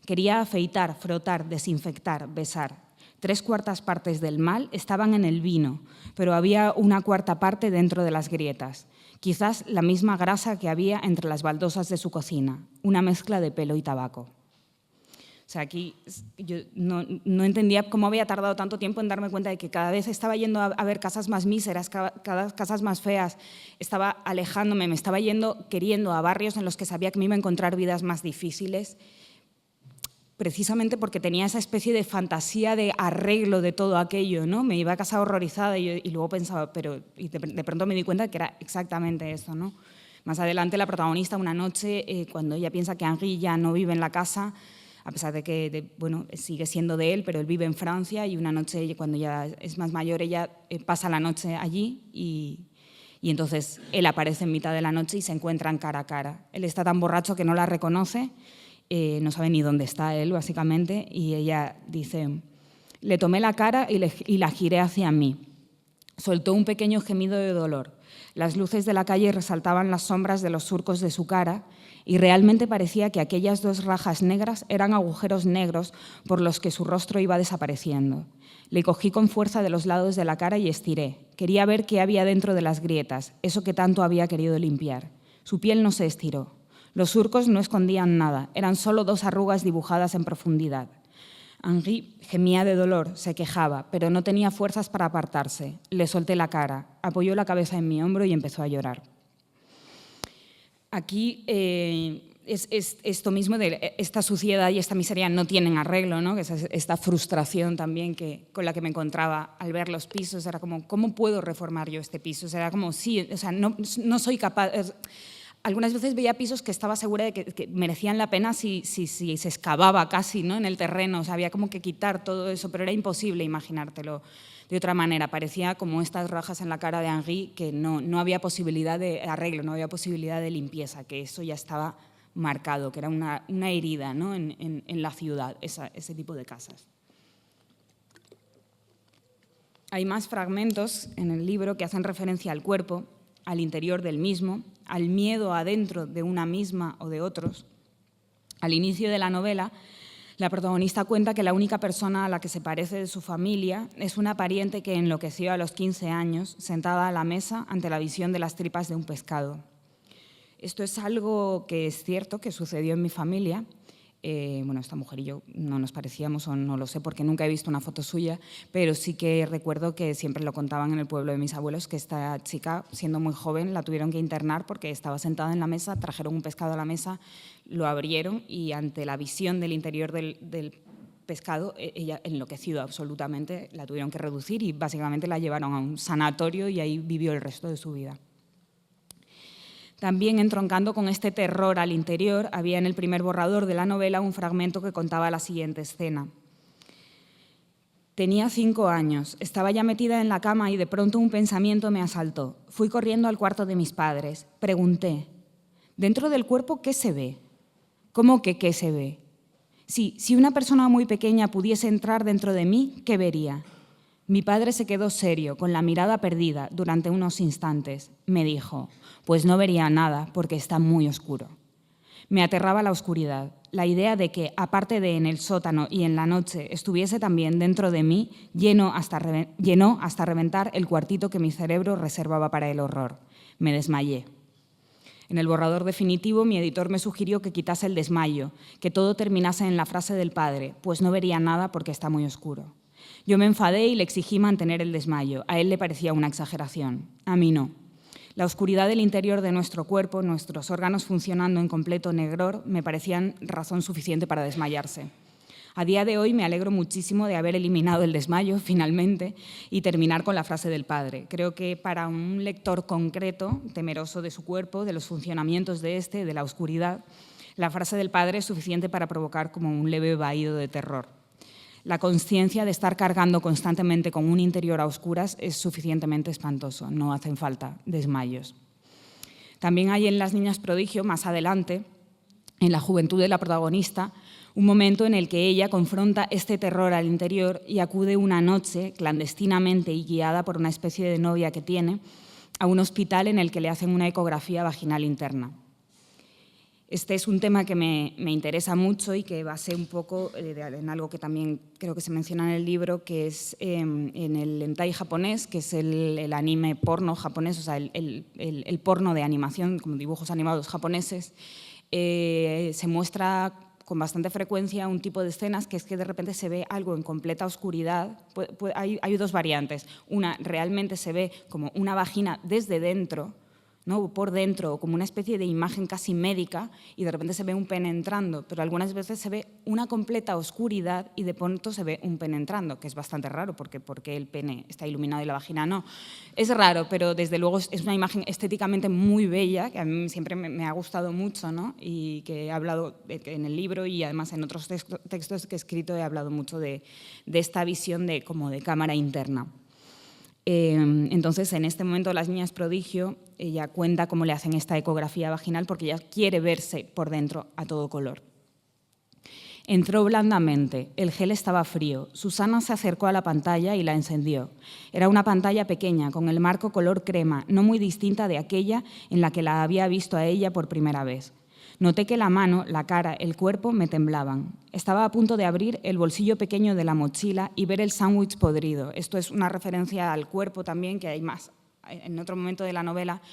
Quería afeitar, frotar, desinfectar, besar. 3/4 partes del mal estaban en el vino, pero había 1/4 parte dentro de las grietas. Quizás la misma grasa que había entre las baldosas de su cocina, una mezcla de pelo y tabaco. O sea, aquí yo no entendía cómo había tardado tanto tiempo en darme cuenta de que cada vez estaba yendo a ver casas más míseras, cada casas más feas, estaba alejándome, me estaba queriendo a barrios en los que sabía que me iba a encontrar vidas más difíciles, precisamente porque tenía esa especie de fantasía de arreglo de todo aquello, ¿no? Me iba a casa horrorizada y luego pensaba, y de pronto me di cuenta que era exactamente eso, ¿no? Más adelante la protagonista, una noche, cuando ella piensa que Henri ya no vive en la casa, a pesar de que bueno, sigue siendo de él, pero él vive en Francia, y una noche, cuando ya es más mayor, ella pasa la noche allí y entonces él aparece en mitad de la noche y se encuentran cara a cara. Él está tan borracho que no la reconoce, no sabe ni dónde está él, básicamente, y ella dice: le tomé la cara y la giré hacia mí. Soltó un pequeño gemido de dolor. Las luces de la calle resaltaban las sombras de los surcos de su cara y realmente parecía que aquellas 2 rajas negras eran agujeros negros por los que su rostro iba desapareciendo. Le cogí con fuerza de los lados de la cara y estiré. Quería ver qué había dentro de las grietas, eso que tanto había querido limpiar. Su piel no se estiró. Los surcos no escondían nada, eran solo 2 arrugas dibujadas en profundidad. Henri gemía de dolor, se quejaba, pero no tenía fuerzas para apartarse. Le solté la cara, apoyó la cabeza en mi hombro y empezó a llorar. Aquí es esto mismo de esta suciedad y esta miseria no tienen arreglo, ¿no? Que es esta frustración también con la que me encontraba al ver los pisos. Era como, ¿cómo puedo reformar yo este piso? Era como, sí, o sea, no soy capaz. Algunas veces veía pisos que estaba segura de que merecían la pena si se excavaba casi, ¿no? En el terreno. O sea, había como que quitar todo eso, pero era imposible imaginártelo de otra manera. Parecía como estas rajas en la cara de Henri, que no había posibilidad de arreglo, no había posibilidad de limpieza, que eso ya estaba marcado, que era una herida, ¿no? en la ciudad, ese tipo de casas. Hay más fragmentos en el libro que hacen referencia al cuerpo, al interior del mismo, al miedo adentro de una misma o de otros. Al inicio de la novela, la protagonista cuenta que la única persona a la que se parece de su familia es una pariente que enloqueció a los 15 años, sentada a la mesa ante la visión de las tripas de un pescado. Esto es algo que es cierto, que sucedió en mi familia. Bueno, esta mujer y yo no nos parecíamos, o no lo sé porque nunca he visto una foto suya, pero sí que recuerdo que siempre lo contaban en el pueblo de mis abuelos, que esta chica, siendo muy joven, la tuvieron que internar porque estaba sentada en la mesa, trajeron un pescado a la mesa, lo abrieron y ante la visión del interior del pescado, ella enloqueció absolutamente, la tuvieron que reducir y básicamente la llevaron a un sanatorio y ahí vivió el resto de su vida. También, entroncando con este terror al interior, había en el primer borrador de la novela un fragmento que contaba la siguiente escena. Tenía 5 años, estaba ya metida en la cama y de pronto un pensamiento me asaltó. Fui corriendo al cuarto de mis padres. Pregunté, ¿dentro del cuerpo qué se ve? ¿Cómo que qué se ve? Sí, si una persona muy pequeña pudiese entrar dentro de mí, ¿qué vería? Mi padre se quedó serio, con la mirada perdida, durante unos instantes. Me dijo, pues no vería nada porque está muy oscuro. Me aterraba la oscuridad. La idea de que, aparte de en el sótano y en la noche, estuviese también dentro de mí, llenó hasta reventar el cuartito que mi cerebro reservaba para el horror. Me desmayé. En el borrador definitivo, mi editor me sugirió que quitase el desmayo, que todo terminase en la frase del padre, pues no vería nada porque está muy oscuro. Yo me enfadé y le exigí mantener el desmayo. A él le parecía una exageración. A mí no. La oscuridad del interior de nuestro cuerpo, nuestros órganos funcionando en completo negror, me parecían razón suficiente para desmayarse. A día de hoy me alegro muchísimo de haber eliminado el desmayo, finalmente, y terminar con la frase del padre. Creo que para un lector concreto, temeroso de su cuerpo, de los funcionamientos de este, de la oscuridad, la frase del padre es suficiente para provocar como un leve vaído de terror. La consciencia de estar cargando constantemente con un interior a oscuras es suficientemente espantoso, no hacen falta desmayos. También hay en Las niñas prodigio, más adelante, en la juventud de la protagonista, un momento en el que ella confronta este terror al interior y acude una noche, clandestinamente y guiada por una especie de novia que tiene, a un hospital en el que le hacen una ecografía vaginal interna. Este es un tema que me interesa mucho y que basé un poco en algo que también creo que se menciona en el libro, que es en el hentai japonés, que es el anime porno japonés, o sea, el porno de animación, como dibujos animados japoneses. Se muestra con bastante frecuencia un tipo de escenas que es que de repente se ve algo en completa oscuridad. Hay dos variantes. Una, realmente se ve como una vagina desde dentro, ¿no? Por dentro, como una especie de imagen casi médica, y de repente se ve un pene entrando, pero algunas veces se ve una completa oscuridad y de pronto se ve un pene entrando, que es bastante raro, porque el pene está iluminado y la vagina no. Es raro, pero desde luego es una imagen estéticamente muy bella, que a mí siempre me ha gustado mucho, ¿no? Y que he hablado en el libro y además en otros textos que he escrito he hablado mucho de esta visión como de cámara interna. Entonces, en este momento, Las niñas prodigio, ella cuenta cómo le hacen esta ecografía vaginal porque ella quiere verse por dentro a todo color. Entró blandamente, el gel estaba frío. Susana se acercó a la pantalla y la encendió. Era una pantalla pequeña, con el marco color crema, no muy distinta de aquella en la que la había visto a ella por primera vez. Noté que la mano, la cara, el cuerpo me temblaban. Estaba a punto de abrir el bolsillo pequeño de la mochila y ver el sándwich podrido. Esto es una referencia al cuerpo también, que hay más. En otro momento de la novela,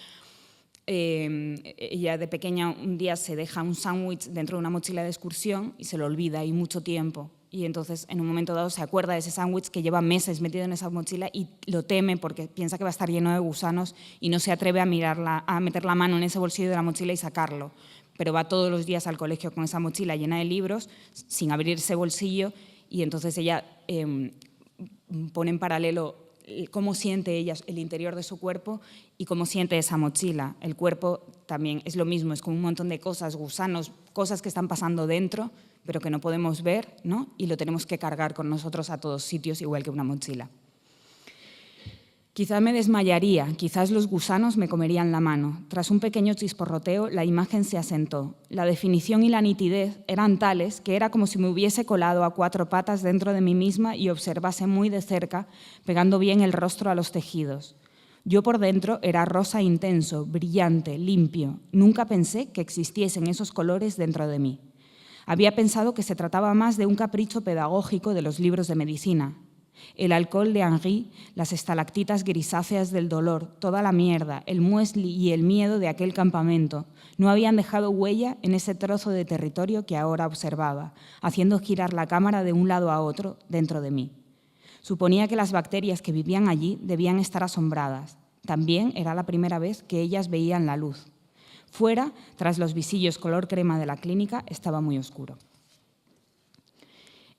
ella de pequeña un día se deja un sándwich dentro de una mochila de excursión y se lo olvida y mucho tiempo. Y entonces, en un momento dado, se acuerda de ese sándwich que lleva meses metido en esa mochila y lo teme porque piensa que va a estar lleno de gusanos y no se atreve a meter la mano en ese bolsillo de la mochila y sacarlo. Pero va todos los días al colegio con esa mochila llena de libros, sin abrir ese bolsillo, y entonces ella pone en paralelo cómo siente ella el interior de su cuerpo y cómo siente esa mochila. El cuerpo también es lo mismo, es como un montón de cosas, gusanos, cosas que están pasando dentro, pero que no podemos ver, ¿no? Y lo tenemos que cargar con nosotros a todos sitios, igual que una mochila. Quizá me desmayaría, quizás los gusanos me comerían la mano. Tras un pequeño chisporroteo, la imagen se asentó. La definición y la nitidez eran tales que era como si me hubiese colado a cuatro patas dentro de mí misma y observase muy de cerca, pegando bien el rostro a los tejidos. Yo por dentro era rosa intenso, brillante, limpio. Nunca pensé que existiesen esos colores dentro de mí. Había pensado que se trataba más de un capricho pedagógico de los libros de medicina. El alcohol de Henri, las estalactitas grisáceas del dolor, toda la mierda, el muesli y el miedo de aquel campamento no habían dejado huella en ese trozo de territorio que ahora observaba, haciendo girar la cámara de un lado a otro dentro de mí. Suponía que las bacterias que vivían allí debían estar asombradas. También era la primera vez que ellas veían la luz. Fuera, tras los visillos color crema de la clínica, estaba muy oscuro.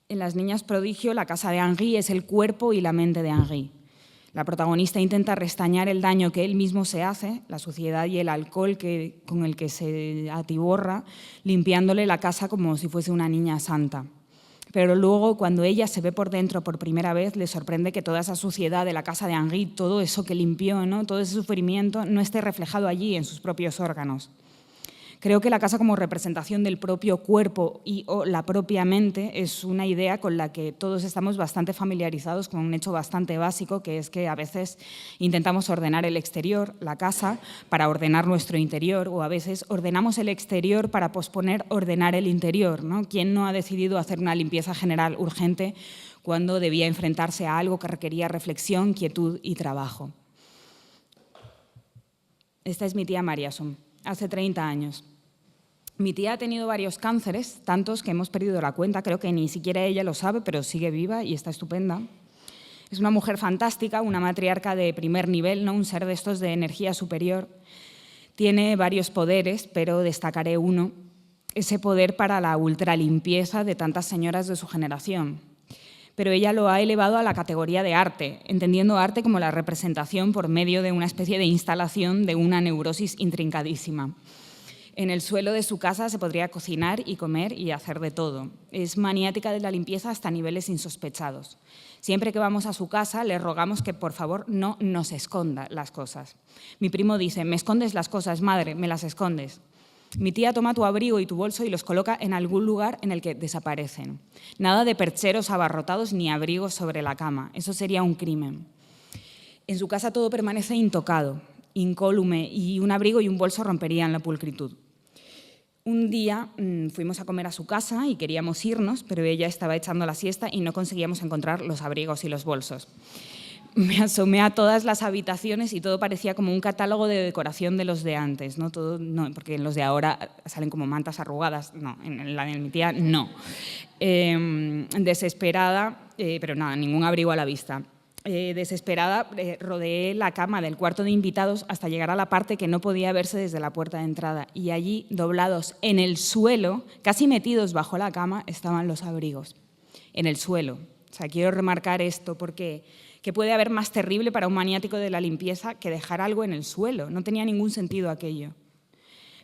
En Las niñas prodigio, la casa de Henri es el cuerpo y la mente de Henri. La protagonista intenta restañar el daño que él mismo se hace, la suciedad y el alcohol con el que se atiborra, limpiándole la casa como si fuese una niña santa. Pero luego, cuando ella se ve por dentro por primera vez, le sorprende que toda esa suciedad de la casa de Henri, todo eso que limpió, ¿no? Todo ese sufrimiento, no esté reflejado allí en sus propios órganos. Creo que la casa como representación del propio cuerpo o la propia mente es una idea con la que todos estamos bastante familiarizados, con un hecho bastante básico, que es que a veces intentamos ordenar el exterior, la casa, para ordenar nuestro interior, o a veces ordenamos el exterior para posponer ordenar el interior, ¿no? ¿Quién no ha decidido hacer una limpieza general urgente cuando debía enfrentarse a algo que requería reflexión, quietud y trabajo? Esta es mi tía Mariason, hace 30 años. Mi tía ha tenido varios cánceres, tantos que hemos perdido la cuenta, creo que ni siquiera ella lo sabe, pero sigue viva y está estupenda. Es una mujer fantástica, una matriarca de primer nivel, ¿no? Un ser de estos de energía superior. Tiene varios poderes, pero destacaré uno, ese poder para la ultralimpieza de tantas señoras de su generación. Pero ella lo ha elevado a la categoría de arte, entendiendo arte como la representación por medio de una especie de instalación de una neurosis intrincadísima. En el suelo de su casa se podría cocinar y comer y hacer de todo. Es maniática de la limpieza hasta niveles insospechados. Siempre que vamos a su casa le rogamos que por favor no nos esconda las cosas. Mi primo dice, ¿me escondes las cosas, madre? ¿Me las escondes? Mi tía toma tu abrigo y tu bolso y los coloca en algún lugar en el que desaparecen. Nada de percheros abarrotados ni abrigos sobre la cama. Eso sería un crimen. En su casa todo permanece intocado, incólume, y un abrigo y un bolso romperían la pulcritud. Un día fuimos a comer a su casa y queríamos irnos, pero ella estaba echando la siesta y no conseguíamos encontrar los abrigos y los bolsos. Me asomé a todas las habitaciones y todo parecía como un catálogo de decoración de los de antes, ¿no? Todo, no, porque en los de ahora salen como mantas arrugadas, no, en la de mi tía no. Desesperada, pero nada, ningún abrigo a la vista. Desesperada, rodeé la cama del cuarto de invitados hasta llegar a la parte que no podía verse desde la puerta de entrada. Y allí, doblados en el suelo, casi metidos bajo la cama, estaban los abrigos. En el suelo. O sea, quiero remarcar esto porque ¿qué puede haber más terrible para un maniático de la limpieza que dejar algo en el suelo? No tenía ningún sentido aquello.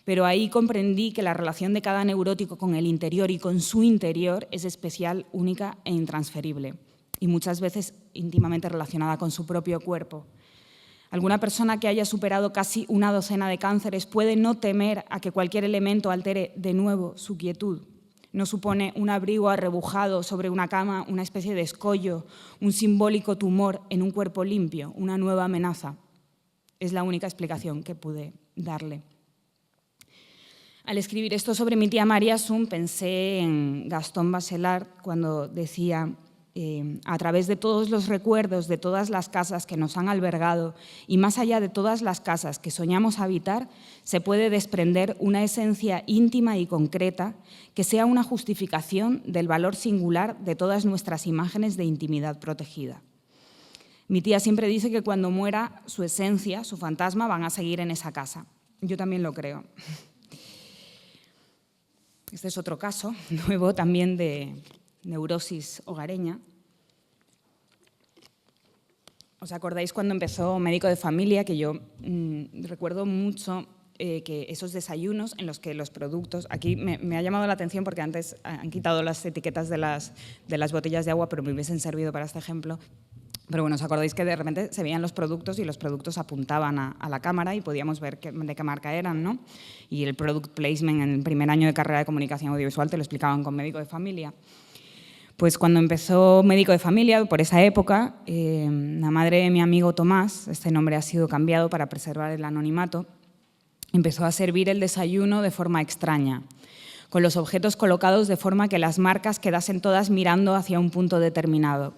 Pero ahí comprendí que la relación de cada neurótico con el interior y con su interior es especial, única e intransferible, y muchas veces íntimamente relacionada con su propio cuerpo. Alguna persona que haya superado casi una docena de cánceres puede no temer a que cualquier elemento altere de nuevo su quietud. No supone un abrigo arrebujado sobre una cama, una especie de escollo, un simbólico tumor en un cuerpo limpio, una nueva amenaza. Es la única explicación que pude darle. Al escribir esto sobre mi tía María Sun, pensé en Gastón Bachelard cuando decía: a través de todos los recuerdos de todas las casas que nos han albergado y más allá de todas las casas que soñamos habitar, se puede desprender una esencia íntima y concreta que sea una justificación del valor singular de todas nuestras imágenes de intimidad protegida. Mi tía siempre dice que cuando muera, su esencia, su fantasma, van a seguir en esa casa. Yo también lo creo. Este es otro caso nuevo también de neurosis hogareña. ¿Os acordáis cuando empezó Médico de Familia? Que yo recuerdo mucho que esos desayunos en los que los productos… Aquí me ha llamado la atención porque antes han quitado las etiquetas de las botellas de agua, pero me hubiesen servido para este ejemplo. Pero bueno, ¿os acordáis que de repente se veían los productos y los productos apuntaban a la cámara y podíamos ver de qué marca eran, ¿no? Y el product placement en el primer año de carrera de comunicación audiovisual te lo explicaban con Médico de Familia. Pues cuando empezó Médico de Familia, por esa época, la madre de mi amigo Tomás, este nombre ha sido cambiado para preservar el anonimato, empezó a servir el desayuno de forma extraña, con los objetos colocados de forma que las marcas quedasen todas mirando hacia un punto determinado.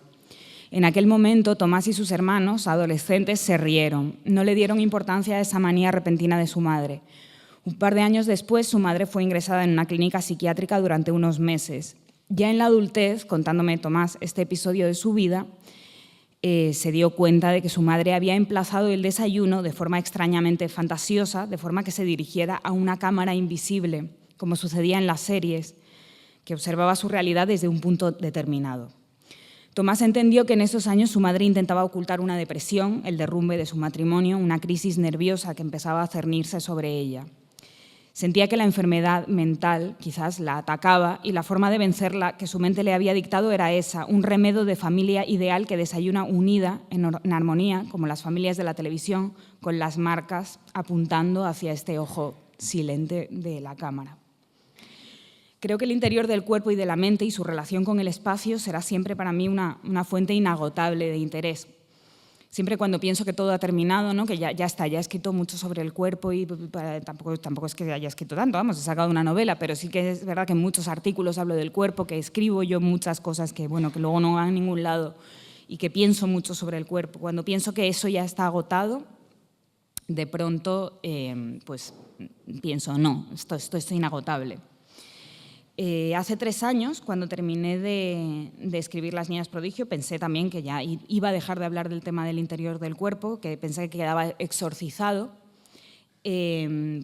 En aquel momento, Tomás y sus hermanos, adolescentes, se rieron. No le dieron importancia a esa manía repentina de su madre. Un par de años después, su madre fue ingresada en una clínica psiquiátrica durante unos meses. Ya en la adultez, contándome Tomás este episodio de su vida, se dio cuenta de que su madre había emplazado el desayuno de forma extrañamente fantasiosa, de forma que se dirigiera a una cámara invisible, como sucedía en las series, que observaba su realidad desde un punto determinado. Tomás entendió que en esos años su madre intentaba ocultar una depresión, el derrumbe de su matrimonio, una crisis nerviosa que empezaba a cernirse sobre ella. Sentía que la enfermedad mental quizás la atacaba y la forma de vencerla que su mente le había dictado era esa, un remedio de familia ideal que desayuna unida, en armonía, como las familias de la televisión, con las marcas apuntando hacia este ojo silente de la cámara. Creo que el interior del cuerpo y de la mente y su relación con el espacio será siempre para mí una fuente inagotable de interés. Siempre cuando pienso que todo ha terminado, ¿no? Que ya está, ya he escrito mucho sobre el cuerpo y tampoco es que haya escrito tanto, vamos, he sacado una novela, pero sí que es verdad que en muchos artículos hablo del cuerpo, que escribo yo muchas cosas que luego no van a ningún lado y que pienso mucho sobre el cuerpo. Cuando pienso que eso ya está agotado, de pronto pues pienso, no, esto es inagotable. Hace 3 años, cuando terminé de escribir Las niñas prodigio, pensé también que ya iba a dejar de hablar del tema del interior del cuerpo, que pensé que quedaba exorcizado.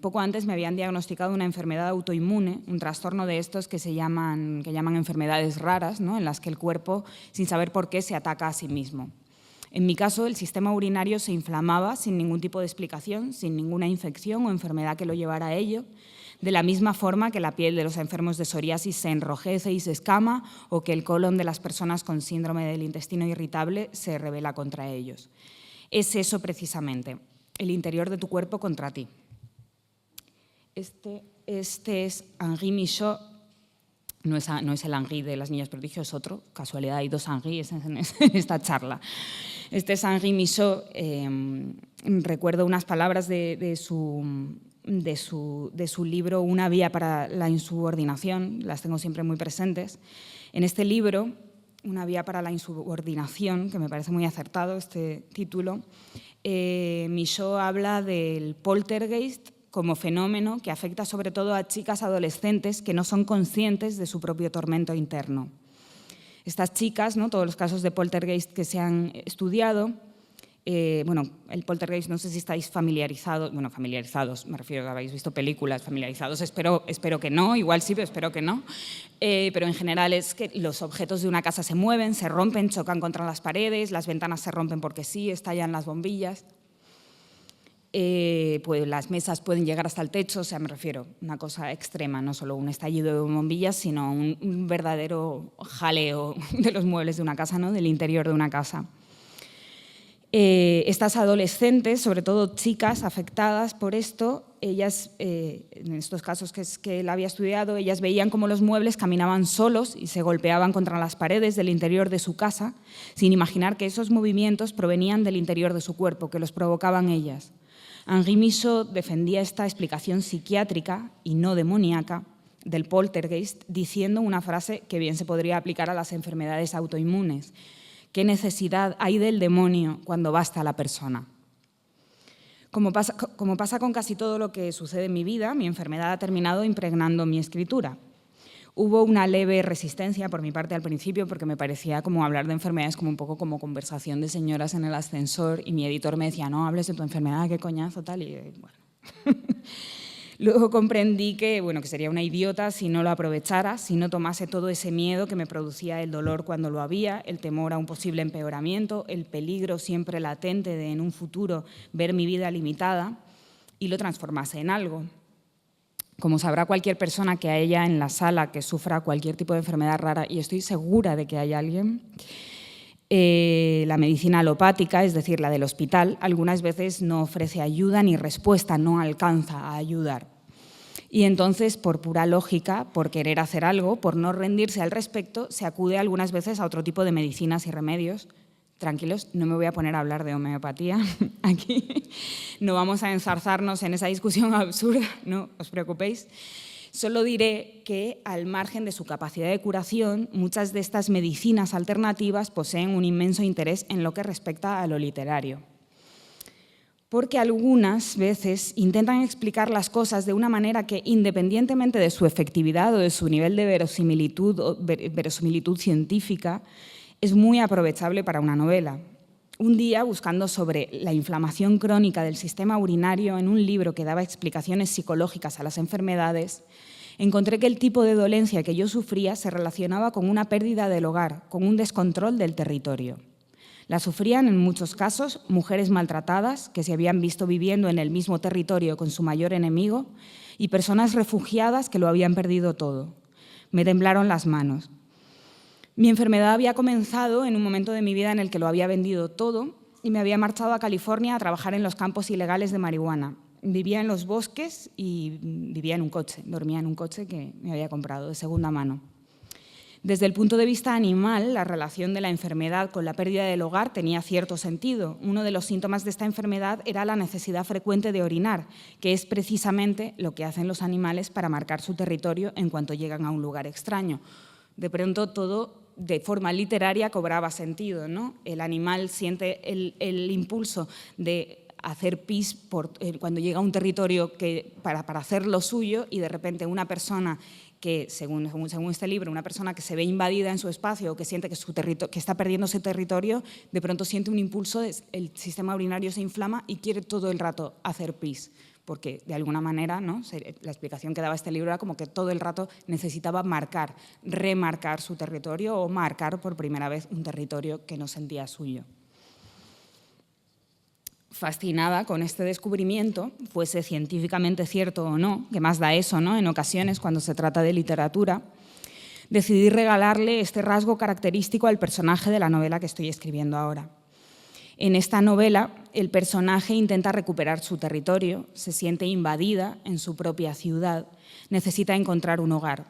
Poco antes me habían diagnosticado una enfermedad autoinmune, un trastorno de estos que llaman enfermedades raras, ¿no? En las que el cuerpo, sin saber por qué, se ataca a sí mismo. En mi caso, el sistema urinario se inflamaba sin ningún tipo de explicación, sin ninguna infección o enfermedad que lo llevara a ello, de la misma forma que la piel de los enfermos de psoriasis se enrojece y se escama o que el colon de las personas con síndrome del intestino irritable se rebela contra ellos. Es eso precisamente, el interior de tu cuerpo contra ti. Este es Henri Michaud, no es el Henri de Las niñas prodigio, es otro, casualidad, hay 2 Henris en esta charla. Este es Henri Michaud, recuerdo unas palabras de su de su libro Una vía para la insubordinación, las tengo siempre muy presentes. En este libro, Una vía para la insubordinación, que me parece muy acertado este título, Michaud habla del poltergeist como fenómeno que afecta sobre todo a chicas adolescentes que no son conscientes de su propio tormento interno. Estas chicas, ¿no?, todos los casos de poltergeist que se han estudiado, bueno, el poltergeist, no sé si estáis familiarizados, bueno, familiarizados, me refiero a que habéis visto películas, familiarizados, espero que no, igual sí, pero espero que no, pero en general es que los objetos de una casa se mueven, se rompen, chocan contra las paredes, las ventanas se rompen porque sí, estallan las bombillas, pues las mesas pueden llegar hasta el techo, o sea, me refiero a una cosa extrema, no solo un estallido de bombillas, sino un verdadero jaleo de los muebles de una casa, ¿no?, del interior de una casa. Estas adolescentes, sobre todo chicas afectadas por esto, ellas, en estos casos que él había estudiado, ellas veían cómo los muebles caminaban solos y se golpeaban contra las paredes del interior de su casa, sin imaginar que esos movimientos provenían del interior de su cuerpo, que los provocaban ellas. Henri Michaud defendía esta explicación psiquiátrica y no demoníaca del poltergeist, diciendo una frase que bien se podría aplicar a las enfermedades autoinmunes. ¿Qué necesidad hay del demonio cuando basta la persona? Como pasa con casi todo lo que sucede en mi vida, mi enfermedad ha terminado impregnando mi escritura. Hubo una leve resistencia por mi parte al principio porque me parecía como hablar de enfermedades como un poco como conversación de señoras en el ascensor y mi editor me decía, no hables de tu enfermedad, qué coñazo, tal, y bueno. Luego comprendí que sería una idiota si no lo aprovechara, si no tomase todo ese miedo que me producía el dolor cuando lo había, el temor a un posible empeoramiento, el peligro siempre latente de en un futuro ver mi vida limitada y lo transformase en algo. Como sabrá cualquier persona que haya en la sala que sufra cualquier tipo de enfermedad rara, y estoy segura de que hay alguien, la medicina alopática, es decir, la del hospital, algunas veces no ofrece ayuda ni respuesta, no alcanza a ayudar. Y entonces, por pura lógica, por querer hacer algo, por no rendirse al respecto, se acude algunas veces a otro tipo de medicinas y remedios. Tranquilos, no me voy a poner a hablar de homeopatía aquí, no vamos a enzarzarnos en esa discusión absurda, no os preocupéis. Solo diré que, al margen de su capacidad de curación, muchas de estas medicinas alternativas poseen un inmenso interés en lo que respecta a lo literario. Porque algunas veces intentan explicar las cosas de una manera que, independientemente de su efectividad o de su nivel de verosimilitud científica, es muy aprovechable para una novela. Un día, buscando sobre la inflamación crónica del sistema urinario en un libro que daba explicaciones psicológicas a las enfermedades, encontré que el tipo de dolencia que yo sufría se relacionaba con una pérdida del hogar, con un descontrol del territorio. La sufrían, en muchos casos, mujeres maltratadas que se habían visto viviendo en el mismo territorio con su mayor enemigo y personas refugiadas que lo habían perdido todo. Me temblaron las manos. Mi enfermedad había comenzado en un momento de mi vida en el que lo había vendido todo y me había marchado a California a trabajar en los campos ilegales de marihuana. Vivía en los bosques y vivía en un coche, dormía en un coche que me había comprado de segunda mano. Desde el punto de vista animal, la relación de la enfermedad con la pérdida del hogar tenía cierto sentido. Uno de los síntomas de esta enfermedad era la necesidad frecuente de orinar, que es precisamente lo que hacen los animales para marcar su territorio en cuanto llegan a un lugar extraño. De pronto todo de forma literaria cobraba sentido, ¿no? El animal siente el impulso de hacer pis cuando llega a un territorio para hacer lo suyo y de repente una persona que, según este libro, una persona que se ve invadida en su espacio o que siente que está perdiendo ese territorio, de pronto siente un impulso, el sistema urinario se inflama y quiere todo el rato hacer pis. Porque de alguna manera, ¿no?, la explicación que daba este libro era como que todo el rato necesitaba remarcar su territorio o marcar por primera vez un territorio que no sentía suyo. Fascinada con este descubrimiento, fuese científicamente cierto o no, que más da eso, ¿no?, en ocasiones cuando se trata de literatura, decidí regalarle este rasgo característico al personaje de la novela que estoy escribiendo ahora. En esta novela, el personaje intenta recuperar su territorio, se siente invadida en su propia ciudad, necesita encontrar un hogar.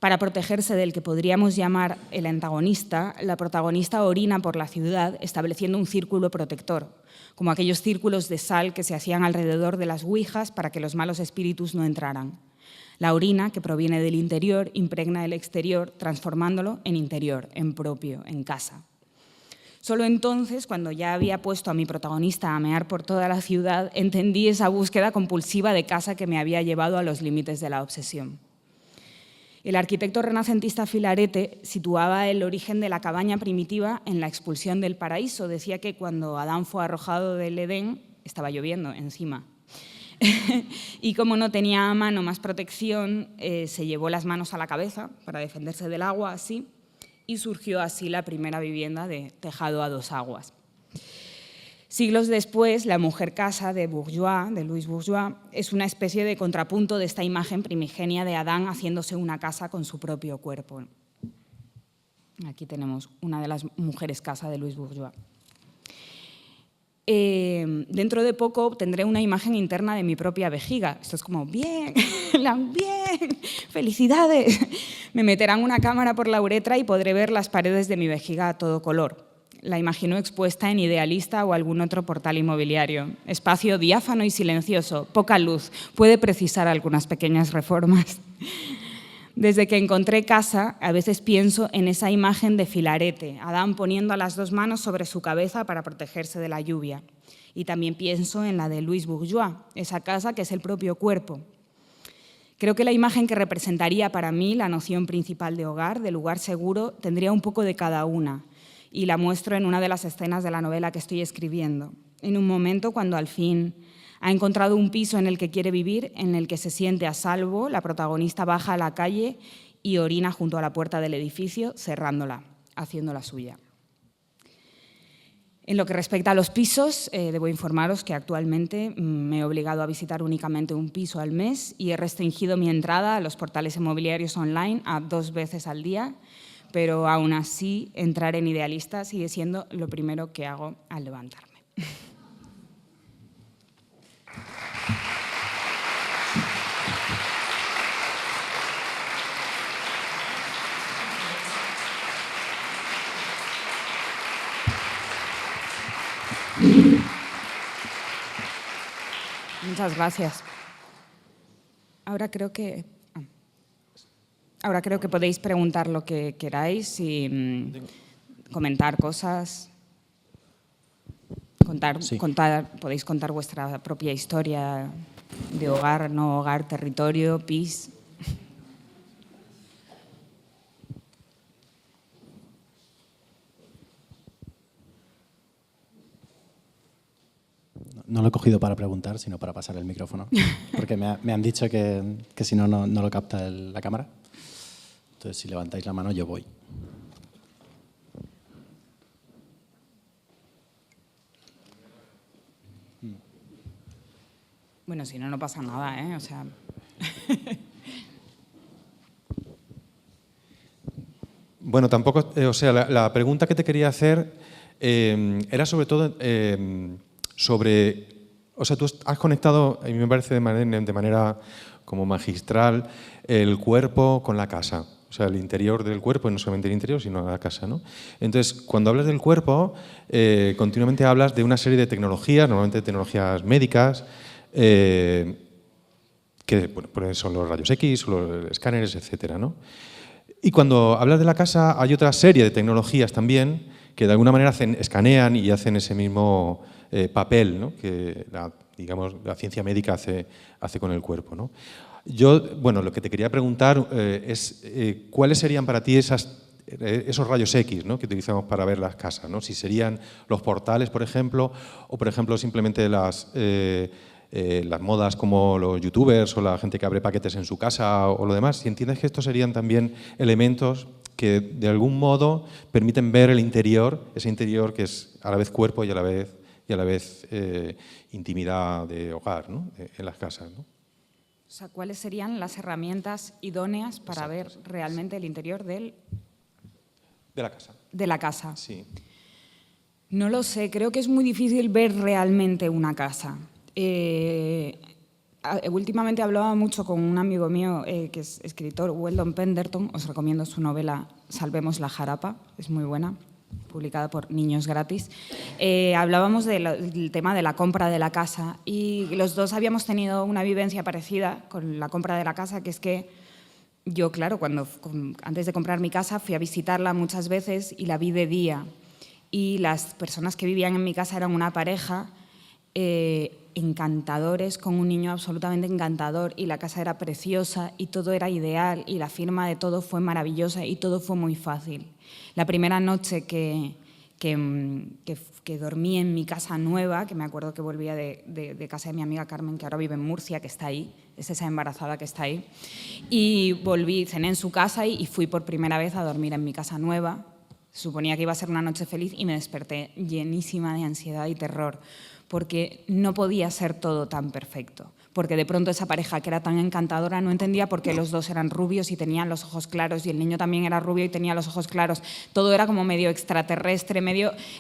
Para protegerse del que podríamos llamar el antagonista, la protagonista orina por la ciudad estableciendo un círculo protector, como aquellos círculos de sal que se hacían alrededor de las ouijas para que los malos espíritus no entraran. La orina, que proviene del interior, impregna el exterior, transformándolo en interior, en propio, en casa. Solo entonces, cuando ya había puesto a mi protagonista a mear por toda la ciudad, entendí esa búsqueda compulsiva de casa que me había llevado a los límites de la obsesión. El arquitecto renacentista Filarete situaba el origen de la cabaña primitiva en la expulsión del paraíso. Decía que cuando Adán fue arrojado del Edén, estaba lloviendo encima. Y como no tenía a mano más protección, se llevó las manos a la cabeza para defenderse del agua, así, y surgió así la primera vivienda de tejado a dos aguas. Siglos después, la mujer casa de Bourgeois, de Louis Bourgeois, es una especie de contrapunto de esta imagen primigenia de Adán haciéndose una casa con su propio cuerpo. Aquí tenemos una de las mujeres casa de Louis Bourgeois. Dentro de poco obtendré una imagen interna de mi propia vejiga. Esto es como, bien, bien, felicidades. Me meterán una cámara por la uretra y podré ver las paredes de mi vejiga a todo color. La imagino expuesta en Idealista o algún otro portal inmobiliario. Espacio diáfano y silencioso, poca luz, puede precisar algunas pequeñas reformas. Desde que encontré casa, a veces pienso en esa imagen de Filarete, Adán poniendo las dos manos sobre su cabeza para protegerse de la lluvia. Y también pienso en la de Louis Bourgeois, esa casa que es el propio cuerpo. Creo que la imagen que representaría para mí la noción principal de hogar, de lugar seguro, tendría un poco de cada una. Y la muestro en una de las escenas de la novela que estoy escribiendo. En un momento cuando al fin ha encontrado un piso en el que quiere vivir, en el que se siente a salvo, la protagonista baja a la calle y orina junto a la puerta del edificio, cerrándola, haciéndola suya. En lo que respecta a los pisos, debo informaros que actualmente me he obligado a visitar únicamente un piso al mes y he restringido mi entrada a los portales inmobiliarios online a 2 veces al día, pero aún así entrar en Idealista sigue siendo lo primero que hago al levantarme. Muchas gracias. Ahora creo que podéis preguntar lo que queráis y comentar cosas, podéis contar vuestra propia historia de hogar, no hogar, territorio, PIS. No lo he cogido para preguntar, sino para pasar el micrófono, porque me han dicho que si no, no lo capta la cámara. Entonces, si levantáis la mano, yo voy. Bueno, si no, no pasa nada, ¿eh? O sea... Bueno, tampoco, la pregunta que te quería hacer era sobre todo tú has conectado, a mí me parece de manera como magistral, el cuerpo con la casa. O sea, el interior del cuerpo, y no solamente el interior, sino la casa, ¿no? Entonces, cuando hablas del cuerpo, continuamente hablas de una serie de tecnologías, normalmente tecnologías médicas, que bueno, son los rayos X, los escáneres, etcétera, ¿no? Y cuando hablas de la casa, hay otra serie de tecnologías también que de alguna manera escanean y hacen ese mismo papel, ¿no? Que la ciencia médica hace con el cuerpo, ¿no? Bueno, lo que te quería preguntar es ¿cuáles serían para ti esos rayos X, ¿no? que utilizamos para ver las casas, ¿no? Si serían los portales, por ejemplo, o por ejemplo simplemente las modas como los youtubers o la gente que abre paquetes en su casa o lo demás, si entiendes que estos serían también elementos que de algún modo permiten ver el interior, ese interior que es a la vez cuerpo y a la vez intimidad de hogar, ¿no? En las casas, ¿no? O sea, ¿cuáles serían las herramientas idóneas para ver realmente el interior de la casa? De la casa. Sí. No lo sé, creo que es muy difícil ver realmente una casa. últimamente hablaba mucho con un amigo mío que es escritor, Weldon Penderton. Os recomiendo su novela Salvemos la Jarapa, es muy buena, publicada por Niños Gratis. Hablábamos del tema de la compra de la casa y los dos habíamos tenido una vivencia parecida con la compra de la casa, que es que yo, claro, antes de comprar mi casa fui a visitarla muchas veces y la vi de día. Y las personas que vivían en mi casa eran una pareja encantadores, con un niño absolutamente encantador, y la casa era preciosa y todo era ideal y la firma de todo fue maravillosa y todo fue muy fácil. La primera noche que dormí en mi casa nueva, que me acuerdo que volvía de casa de mi amiga Carmen, que ahora vive en Murcia, que está ahí, es esa embarazada que está ahí, y volví, cené en su casa y fui por primera vez a dormir en mi casa nueva. Suponía que iba a ser una noche feliz y me desperté llenísima de ansiedad y terror, porque no podía ser todo tan perfecto. Porque de pronto esa pareja que era tan encantadora no entendía por qué los dos eran rubios y tenían los ojos claros, y el niño también era rubio y tenía los ojos claros. Todo era como medio extraterrestre,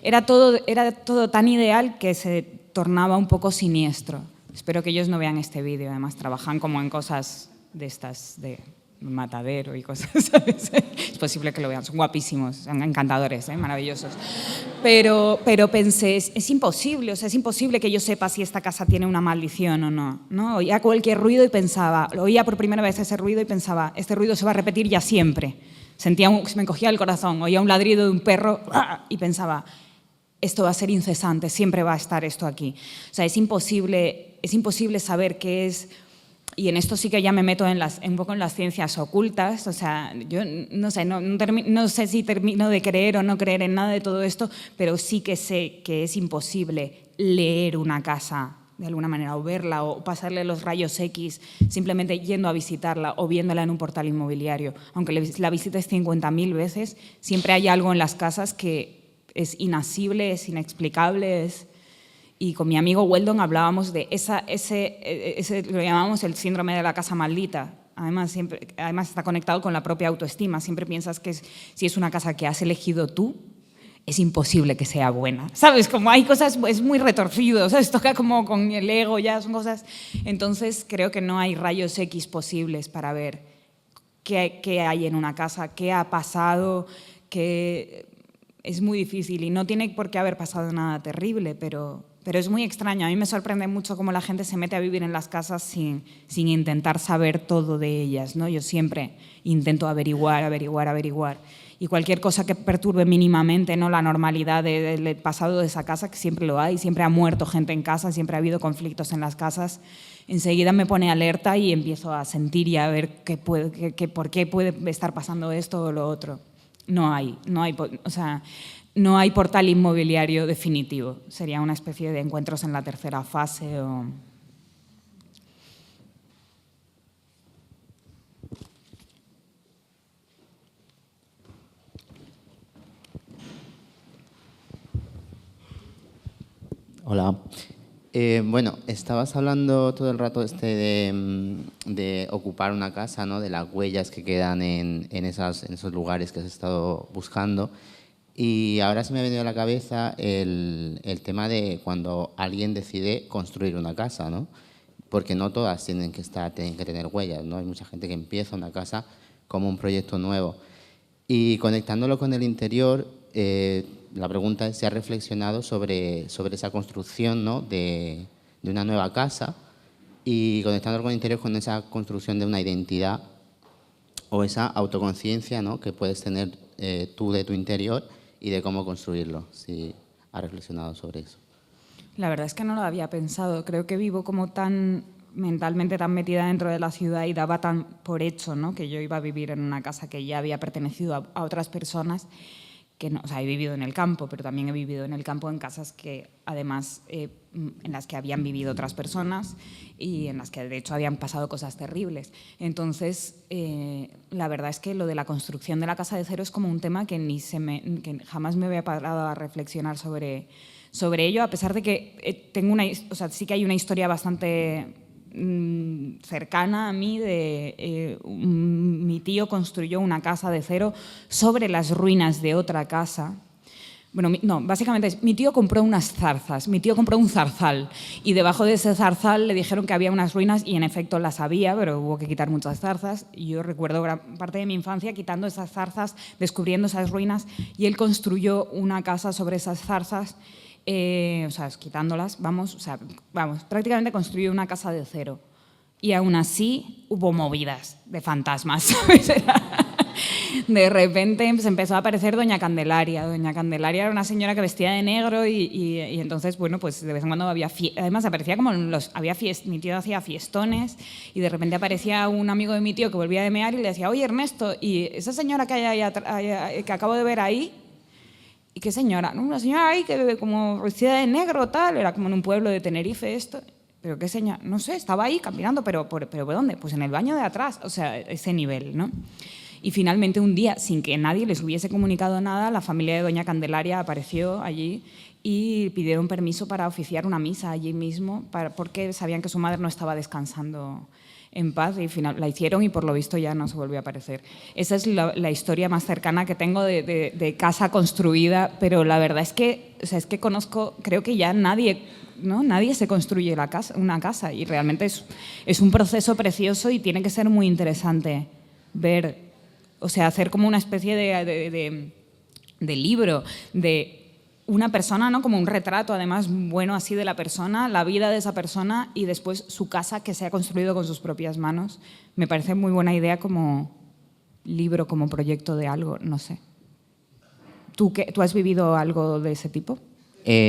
era todo tan ideal que se tornaba un poco siniestro. Espero que ellos no vean este vídeo, además trabajan como en cosas de estas, de matadero y cosas, ¿sabes? Es posible que lo vean, son guapísimos, son encantadores, maravillosos. Pero pensé, es imposible, o sea, es imposible que yo sepa si esta casa tiene una maldición o no, ¿no? Oía cualquier ruido y pensaba, oía por primera vez ese ruido y pensaba, este ruido se va a repetir ya siempre. Sentía, se me encogía el corazón, oía un ladrido de un perro y pensaba, esto va a ser incesante, siempre va a estar esto aquí. O sea, es imposible saber qué es. Y en esto sí que ya me meto un poco en las ciencias ocultas. O sea, yo no sé si termino de creer o no creer en nada de todo esto, pero sí que sé que es imposible leer una casa de alguna manera, o verla, o pasarle los rayos X simplemente yendo a visitarla o viéndola en un portal inmobiliario. Aunque la visites 50.000 veces, siempre hay algo en las casas que es inasible, es inexplicable, Y con mi amigo Weldon hablábamos de ese lo llamamos el síndrome de la casa maldita. Además está conectado con la propia autoestima. Siempre piensas que si es una casa que has elegido tú, es imposible que sea buena. ¿Sabes? Como hay cosas, es muy retorcido, ¿sabes? Toca como con el ego, ya son cosas. Entonces creo que no hay rayos X posibles para ver qué hay en una casa, qué ha pasado, que es muy difícil y no tiene por qué haber pasado nada terrible, pero es muy extraño. A mí me sorprende mucho cómo la gente se mete a vivir en las casas sin intentar saber todo de ellas, ¿no? Yo siempre intento averiguar. Y cualquier cosa que perturbe mínimamente, ¿no?, la normalidad del pasado de esa casa, que siempre lo hay, siempre ha muerto gente en casa, siempre ha habido conflictos en las casas, enseguida me pone alerta y empiezo a sentir y a ver por qué puede estar pasando esto o lo otro. No hay portal inmobiliario definitivo. Sería una especie de encuentros en la tercera fase o... Hola. Bueno, estabas hablando todo el rato de ocupar una casa, ¿no?, de las huellas que quedan en esos lugares que has estado buscando. Y ahora se me ha venido a la cabeza el tema de cuando alguien decide construir una casa, ¿no? Porque no todas tienen que tener huellas, ¿no? Hay mucha gente que empieza una casa como un proyecto nuevo. Y conectándolo con el interior, la pregunta es si has reflexionado sobre esa construcción, ¿no?, de una nueva casa, y conectándolo con el interior, con esa construcción de una identidad o esa autoconciencia, ¿no?, que puedes tener tú de tu interior y de cómo construirlo, si has reflexionado sobre eso. La verdad es que no lo había pensado. Creo que vivo como mentalmente tan metida dentro de la ciudad y daba tan por hecho, ¿no?, que yo iba a vivir en una casa que ya había pertenecido a otras personas, que no, o sea, he vivido en el campo, pero también he vivido en el campo en casas que además en las que habían vivido otras personas y en las que de hecho habían pasado cosas terribles. Entonces, la verdad es que lo de la construcción de la casa de cero es como un tema que que jamás me había parado a reflexionar sobre ello, a pesar de que sí que hay una historia bastante cercana a mí mi tío construyó una casa de cero sobre las ruinas de otra casa, Bueno, no, básicamente mi tío compró unas zarzas, mi tío compró un zarzal y debajo de ese zarzal le dijeron que había unas ruinas y en efecto las había, pero hubo que quitar muchas zarzas y yo recuerdo gran parte de mi infancia quitando esas zarzas, descubriendo esas ruinas y él construyó una casa sobre esas zarzas, o sea, quitándolas, vamos, prácticamente construyó una casa de cero y aún así hubo movidas de fantasmas, ¿sabes? De repente se empezó a aparecer Doña Candelaria. Doña Candelaria era una señora que vestía de negro y entonces, bueno, pues de vez en cuando había... Además, aparecía como mi tío hacía fiestones y de repente aparecía un amigo de mi tío que volvía de mear y le decía, oye, Ernesto, ¿y esa señora que hay ahí, que acabo de ver ahí? ¿Y qué señora? ¿No? Una señora ahí que como vestida de negro, tal, era como en un pueblo de Tenerife esto. ¿Pero qué señora? No sé, estaba ahí caminando, pero ¿por dónde? Pues en el baño de atrás, o sea, ese nivel, ¿no? Y finalmente un día, sin que nadie les hubiese comunicado nada, la familia de Doña Candelaria apareció allí y pidieron permiso para oficiar una misa allí mismo, porque sabían que su madre no estaba descansando en paz y la hicieron y por lo visto ya no se volvió a aparecer. Esa es la historia más cercana que tengo de casa construida, pero la verdad es que, o sea, es que conozco, creo que ya nadie, ¿no? Nadie se construye una casa y realmente es un proceso precioso y tiene que ser muy interesante ver. O sea, hacer como una especie de libro de una persona, ¿no? Como un retrato, además, bueno, así de la persona, la vida de esa persona y después su casa que se ha construido con sus propias manos. Me parece muy buena idea como libro, como proyecto de algo, no sé. ¿Tú has vivido algo de ese tipo?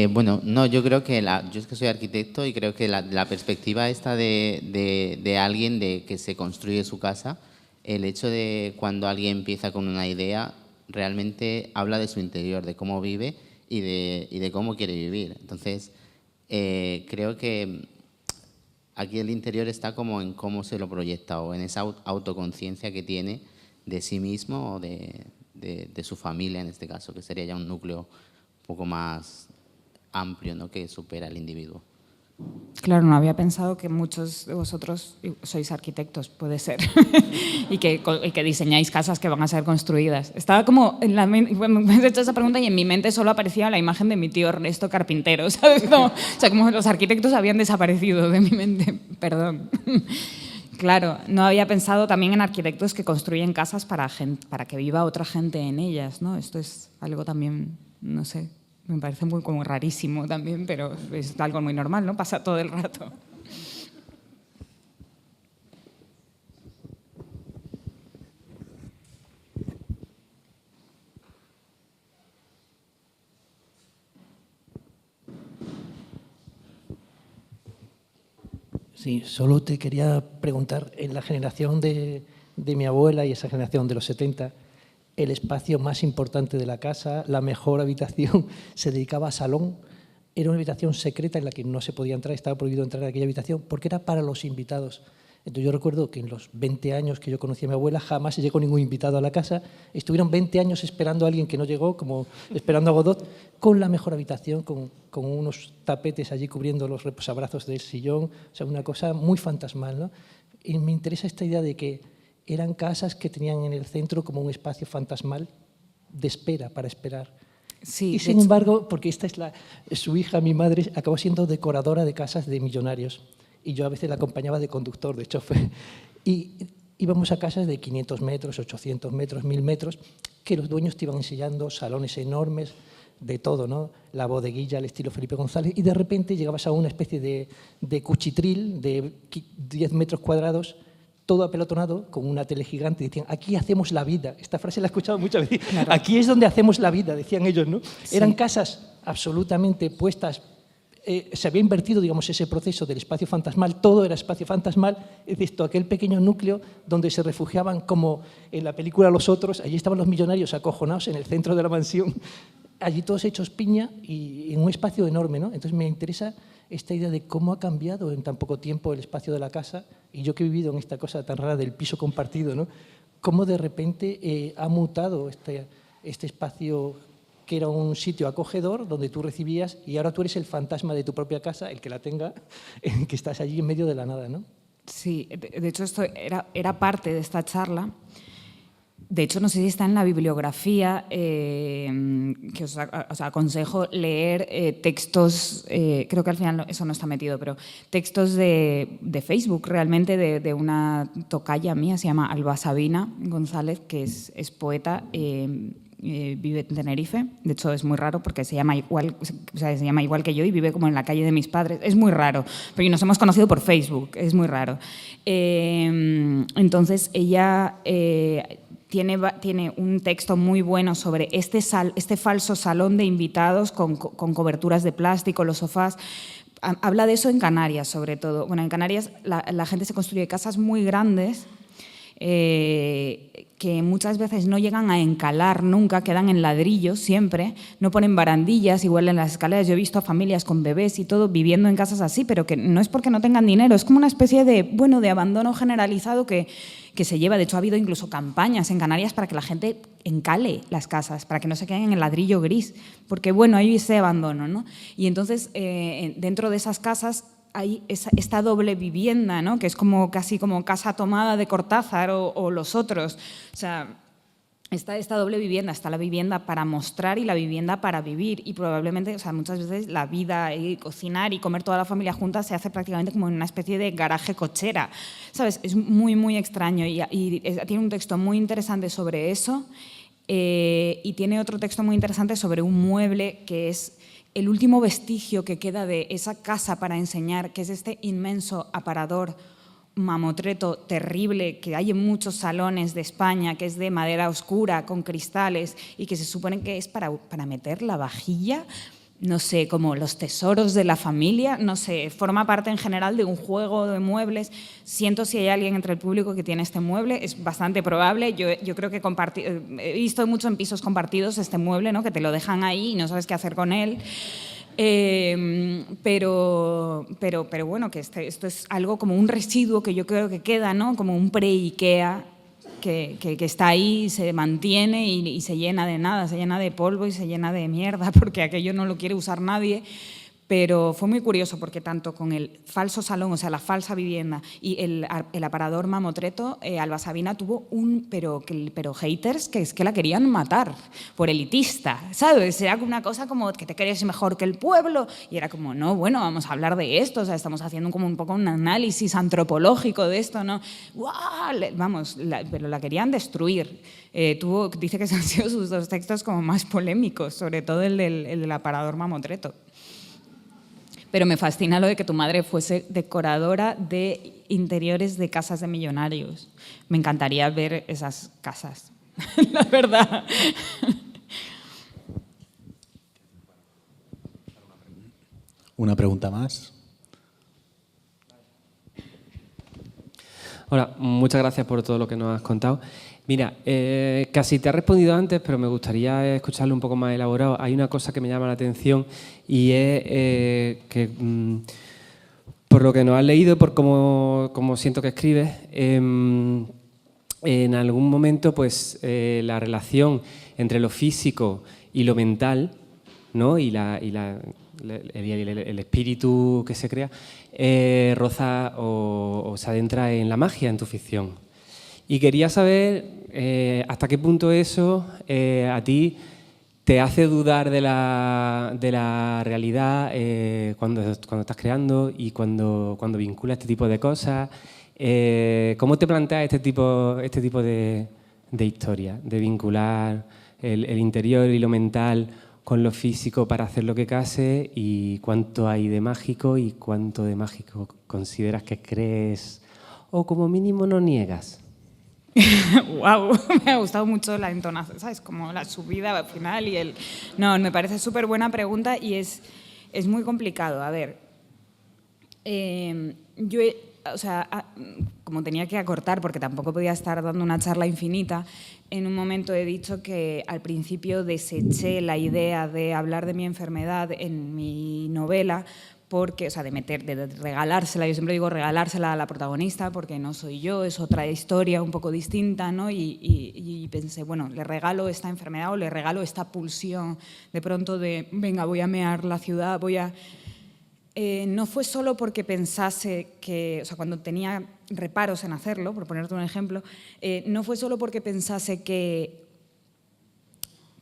Bueno, no, yo creo que yo es que soy arquitecto y creo que la perspectiva esta de alguien de que se construye su casa, el hecho de cuando alguien empieza con una idea, realmente habla de su interior, de cómo vive y de cómo quiere vivir. Entonces, creo que aquí el interior está como en cómo se lo proyecta o en esa autoconciencia que tiene de sí mismo o de su familia, en este caso, que sería ya un núcleo un poco más amplio, ¿no? Que supera al individuo. Claro, no había pensado que muchos de vosotros sois arquitectos, puede ser, y que diseñáis casas que van a ser construidas. Estaba como en la mente, me has hecho esa pregunta y en mi mente solo aparecía la imagen de mi tío Ernesto carpintero, ¿sabes? O sea, como los arquitectos habían desaparecido de mi mente, perdón. Claro, no había pensado también en arquitectos que construyen casas para que viva otra gente en ellas, ¿no? Esto es algo también, no sé, me parece muy como rarísimo también, pero es algo muy normal, ¿no? Pasa todo el rato. Sí, solo te quería preguntar, en la generación de mi abuela y esa generación de los 70, el espacio más importante de la casa, la mejor habitación, se dedicaba a salón. Era una habitación secreta en la que no se podía entrar, estaba prohibido entrar a aquella habitación porque era para los invitados. Entonces yo recuerdo que en los 20 años que yo conocí a mi abuela jamás se llegó ningún invitado a la casa. Estuvieron 20 años esperando a alguien que no llegó, como esperando a Godot, con la mejor habitación, con unos tapetes allí cubriendo los reposabrazos del sillón. O sea, una cosa muy fantasmal, ¿no? Y me interesa esta idea de que eran casas que tenían en el centro como un espacio fantasmal de espera, para esperar. Sí, y sin embargo, porque esta es su hija, mi madre, acabó siendo decoradora de casas de millonarios. Y yo a veces la acompañaba de conductor, de chofer. Y íbamos a casas de 500 metros, 800 metros, 1000 metros, que los dueños te iban enseñando, salones enormes, de todo, ¿no? La bodeguilla al estilo Felipe González, y de repente llegabas a una especie de cuchitril de 10 metros cuadrados, todo apelotonado, con una tele gigante, y decían, aquí hacemos la vida. Esta frase la he escuchado muchas veces. Claro. Aquí es donde hacemos la vida, decían ellos, ¿no? Sí. Eran casas absolutamente puestas, se había invertido, digamos, ese proceso del espacio fantasmal, todo era espacio fantasmal, excepto aquel pequeño núcleo donde se refugiaban, como en la película Los Otros, allí estaban los millonarios acojonados en el centro de la mansión, allí todos hechos piña y en un espacio enorme, ¿no? Entonces me interesa esta idea de cómo ha cambiado en tan poco tiempo el espacio de la casa, y yo que he vivido en esta cosa tan rara del piso compartido, ¿no? Cómo de repente ha mutado este espacio que era un sitio acogedor donde tú recibías, y ahora tú eres el fantasma de tu propia casa, el que la tenga, que estás allí en medio de la nada, ¿no? Sí, de hecho esto era parte de esta charla. De hecho, no sé si está en la bibliografía, que os aconsejo leer textos, creo que al final eso no está metido, pero textos de Facebook realmente de una tocaya mía, se llama Alba Sabina González, que es poeta, vive en Tenerife. De hecho, es muy raro porque se llama igual que yo y vive como en la calle de mis padres. Es muy raro, pero nos hemos conocido por Facebook, es muy raro. Entonces, ella tiene un texto muy bueno sobre este falso salón de invitados con coberturas de plástico, los sofás. Habla de eso en Canarias, sobre todo. Bueno, en Canarias la gente se construye casas muy grandes que muchas veces no llegan a encalar nunca, quedan en ladrillos siempre, no ponen barandillas, igual en las escaleras. Yo he visto a familias con bebés y todo viviendo en casas así, pero que no es porque no tengan dinero, es como una especie de abandono generalizado que se lleva. De hecho, ha habido incluso campañas en Canarias para que la gente encale las casas, para que no se queden en el ladrillo gris, porque hay ese abandono, ¿no? Y entonces, dentro de esas casas hay esta doble vivienda, ¿no? Que es casi como Casa Tomada de Cortázar o Los Otros. O sea, está esta doble vivienda, está la vivienda para mostrar y la vivienda para vivir. Y probablemente, muchas veces la vida y cocinar y comer toda la familia junta se hace prácticamente como en una especie de garaje cochera, ¿sabes? Es muy, muy extraño y tiene un texto muy interesante sobre eso y tiene otro texto muy interesante sobre un mueble que es el último vestigio que queda de esa casa para enseñar, que es este inmenso aparador mamotreto terrible que hay en muchos salones de España, que es de madera oscura, con cristales, y que se supone que es para meter la vajilla, no sé, como los tesoros de la familia, no sé, forma parte en general de un juego de muebles. Siento si hay alguien entre el público que tiene este mueble, es bastante probable. Yo creo que he visto mucho en pisos compartidos este mueble, ¿no? Que te lo dejan ahí y no sabes qué hacer con él. Pero bueno, que esto es algo como un residuo que yo creo que queda, ¿no? Como un pre-IKEA que está ahí, se mantiene y se llena de nada, se llena de polvo y se llena de mierda porque aquello no lo quiere usar nadie. Pero fue muy curioso porque tanto con el falso salón, o sea, la falsa vivienda y el aparador mamotreto, Alba Sabina tuvo pero haters que es que la querían matar por elitista, ¿sabes? Era una cosa como que te crees mejor que el pueblo y era como, no, bueno, vamos a hablar de esto, o sea, estamos haciendo como un poco un análisis antropológico de esto, ¿no? ¡Guau! Vamos, pero la querían destruir. Dice que han sido sus dos textos como más polémicos, sobre todo el del aparador mamotreto. Pero me fascina lo de que tu madre fuese decoradora de interiores de casas de millonarios. Me encantaría ver esas casas, la verdad. Una pregunta más. Hola, muchas gracias por todo lo que nos has contado. Mira, casi te has respondido antes, pero me gustaría escucharlo un poco más elaborado. Hay una cosa que me llama la atención y es que, por lo que nos has leído, por cómo siento que escribes, en algún momento pues, la relación entre lo físico y lo mental, ¿no? y el espíritu que se crea, roza o se adentra en la magia en tu ficción. Y quería saber hasta qué punto eso a ti te hace dudar de la realidad cuando estás creando y cuando vinculas este tipo de cosas. ¿Cómo te planteas este tipo de historia, de vincular el interior y lo mental con lo físico para hacer lo que case? ¿Y cuánto hay de mágico y cuánto de mágico consideras que crees o como mínimo no niegas? Wow, me ha gustado mucho la entonación, ¿sabes? Como la subida al final y el... No, me parece súper buena pregunta y es muy complicado. A ver, como tenía que acortar porque tampoco podía estar dando una charla infinita, en un momento he dicho que al principio deseché la idea de hablar de mi enfermedad en mi novela porque, o sea, de regalársela, yo siempre digo regalársela a la protagonista porque no soy yo, es otra historia un poco distinta, ¿no? Y pensé, bueno, le regalo esta enfermedad o le regalo esta pulsión de pronto de, venga, voy a mear la ciudad, voy a... no fue solo porque pensase que, o sea, cuando tenía reparos en hacerlo, por ponerte un ejemplo, no fue solo porque pensase que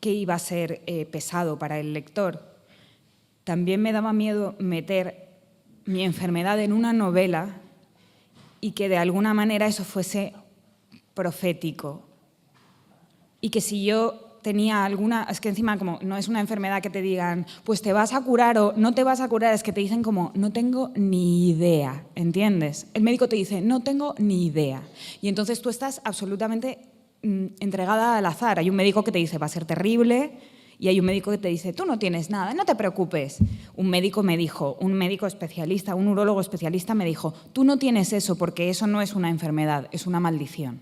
iba a ser pesado para el lector. También me daba miedo meter mi enfermedad en una novela y que de alguna manera eso fuese profético. Y que si yo tenía alguna, es que encima como no es una enfermedad que te digan, pues te vas a curar o no te vas a curar, es que te dicen como, no tengo ni idea, ¿entiendes? El médico te dice, no tengo ni idea. Y entonces tú estás absolutamente entregada al azar. Hay un médico que te dice, va a ser terrible, y hay un médico que te dice, tú no tienes nada, no te preocupes. Un médico me dijo, un médico especialista, un urólogo especialista me dijo, tú no tienes eso porque eso no es una enfermedad, es una maldición.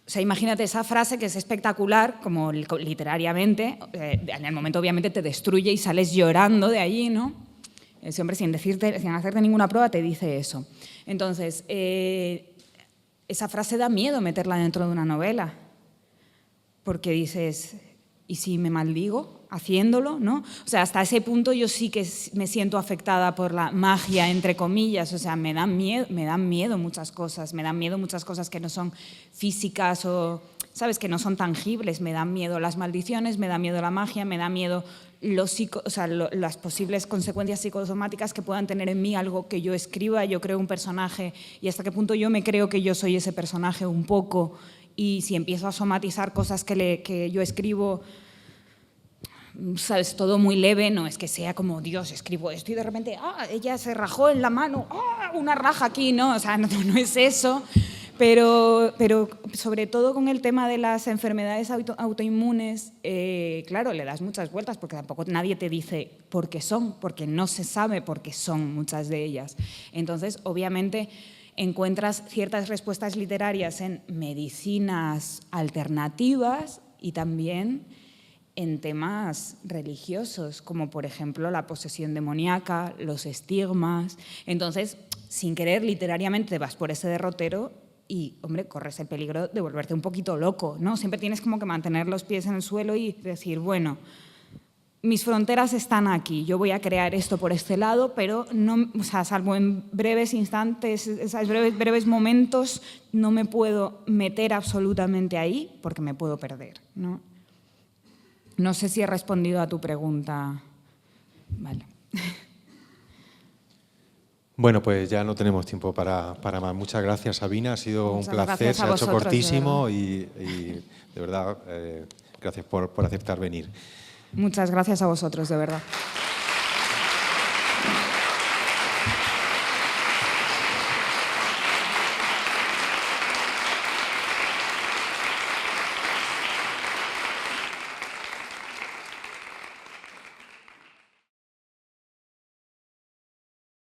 O sea, imagínate esa frase que es espectacular, como literariamente, en el momento obviamente te destruye y sales llorando de allí, ¿no? Ese hombre sin hacerte ninguna prueba te dice eso. Entonces, esa frase da miedo meterla dentro de una novela, porque dices, ¿y si me maldigo haciéndolo? ¿No? O sea, hasta ese punto yo sí que me siento afectada por la magia, entre comillas. O sea, me dan miedo muchas cosas. Me dan miedo muchas cosas que no son físicas o, ¿sabes?, que no son tangibles. Me dan miedo las maldiciones, me da miedo la magia, me da miedo las posibles consecuencias psicosomáticas que puedan tener en mí algo que yo escriba. Yo creo un personaje y hasta qué punto yo me creo que yo soy ese personaje un poco. Y si empiezo a somatizar cosas que yo escribo, ¿sabes?, todo muy leve, no es que sea como, Dios, escribo esto y de repente, ella se rajó en la mano, una raja aquí, no, o sea, no es eso, pero sobre todo con el tema de las enfermedades autoinmunes, claro, le das muchas vueltas porque tampoco nadie te dice por qué son, porque no se sabe por qué son muchas de ellas. Entonces, obviamente, encuentras ciertas respuestas literarias en medicinas alternativas y también en temas religiosos, como por ejemplo la posesión demoníaca, los estigmas. Entonces, sin querer, literariamente te vas por ese derrotero y, hombre, corres el peligro de volverte un poquito loco, ¿no? Siempre tienes como que mantener los pies en el suelo y decir, bueno, mis fronteras están aquí, yo voy a crear esto por este lado, pero no, o sea, salvo en breves instantes, esos breves momentos, no me puedo meter absolutamente ahí porque me puedo perder, ¿no? No sé si he respondido a tu pregunta. Vale. Bueno, pues ya no tenemos tiempo para más. Muchas gracias, Sabina. Ha sido un placer, se ha hecho cortísimo y de verdad, gracias por aceptar venir. Muchas gracias a vosotros, de verdad.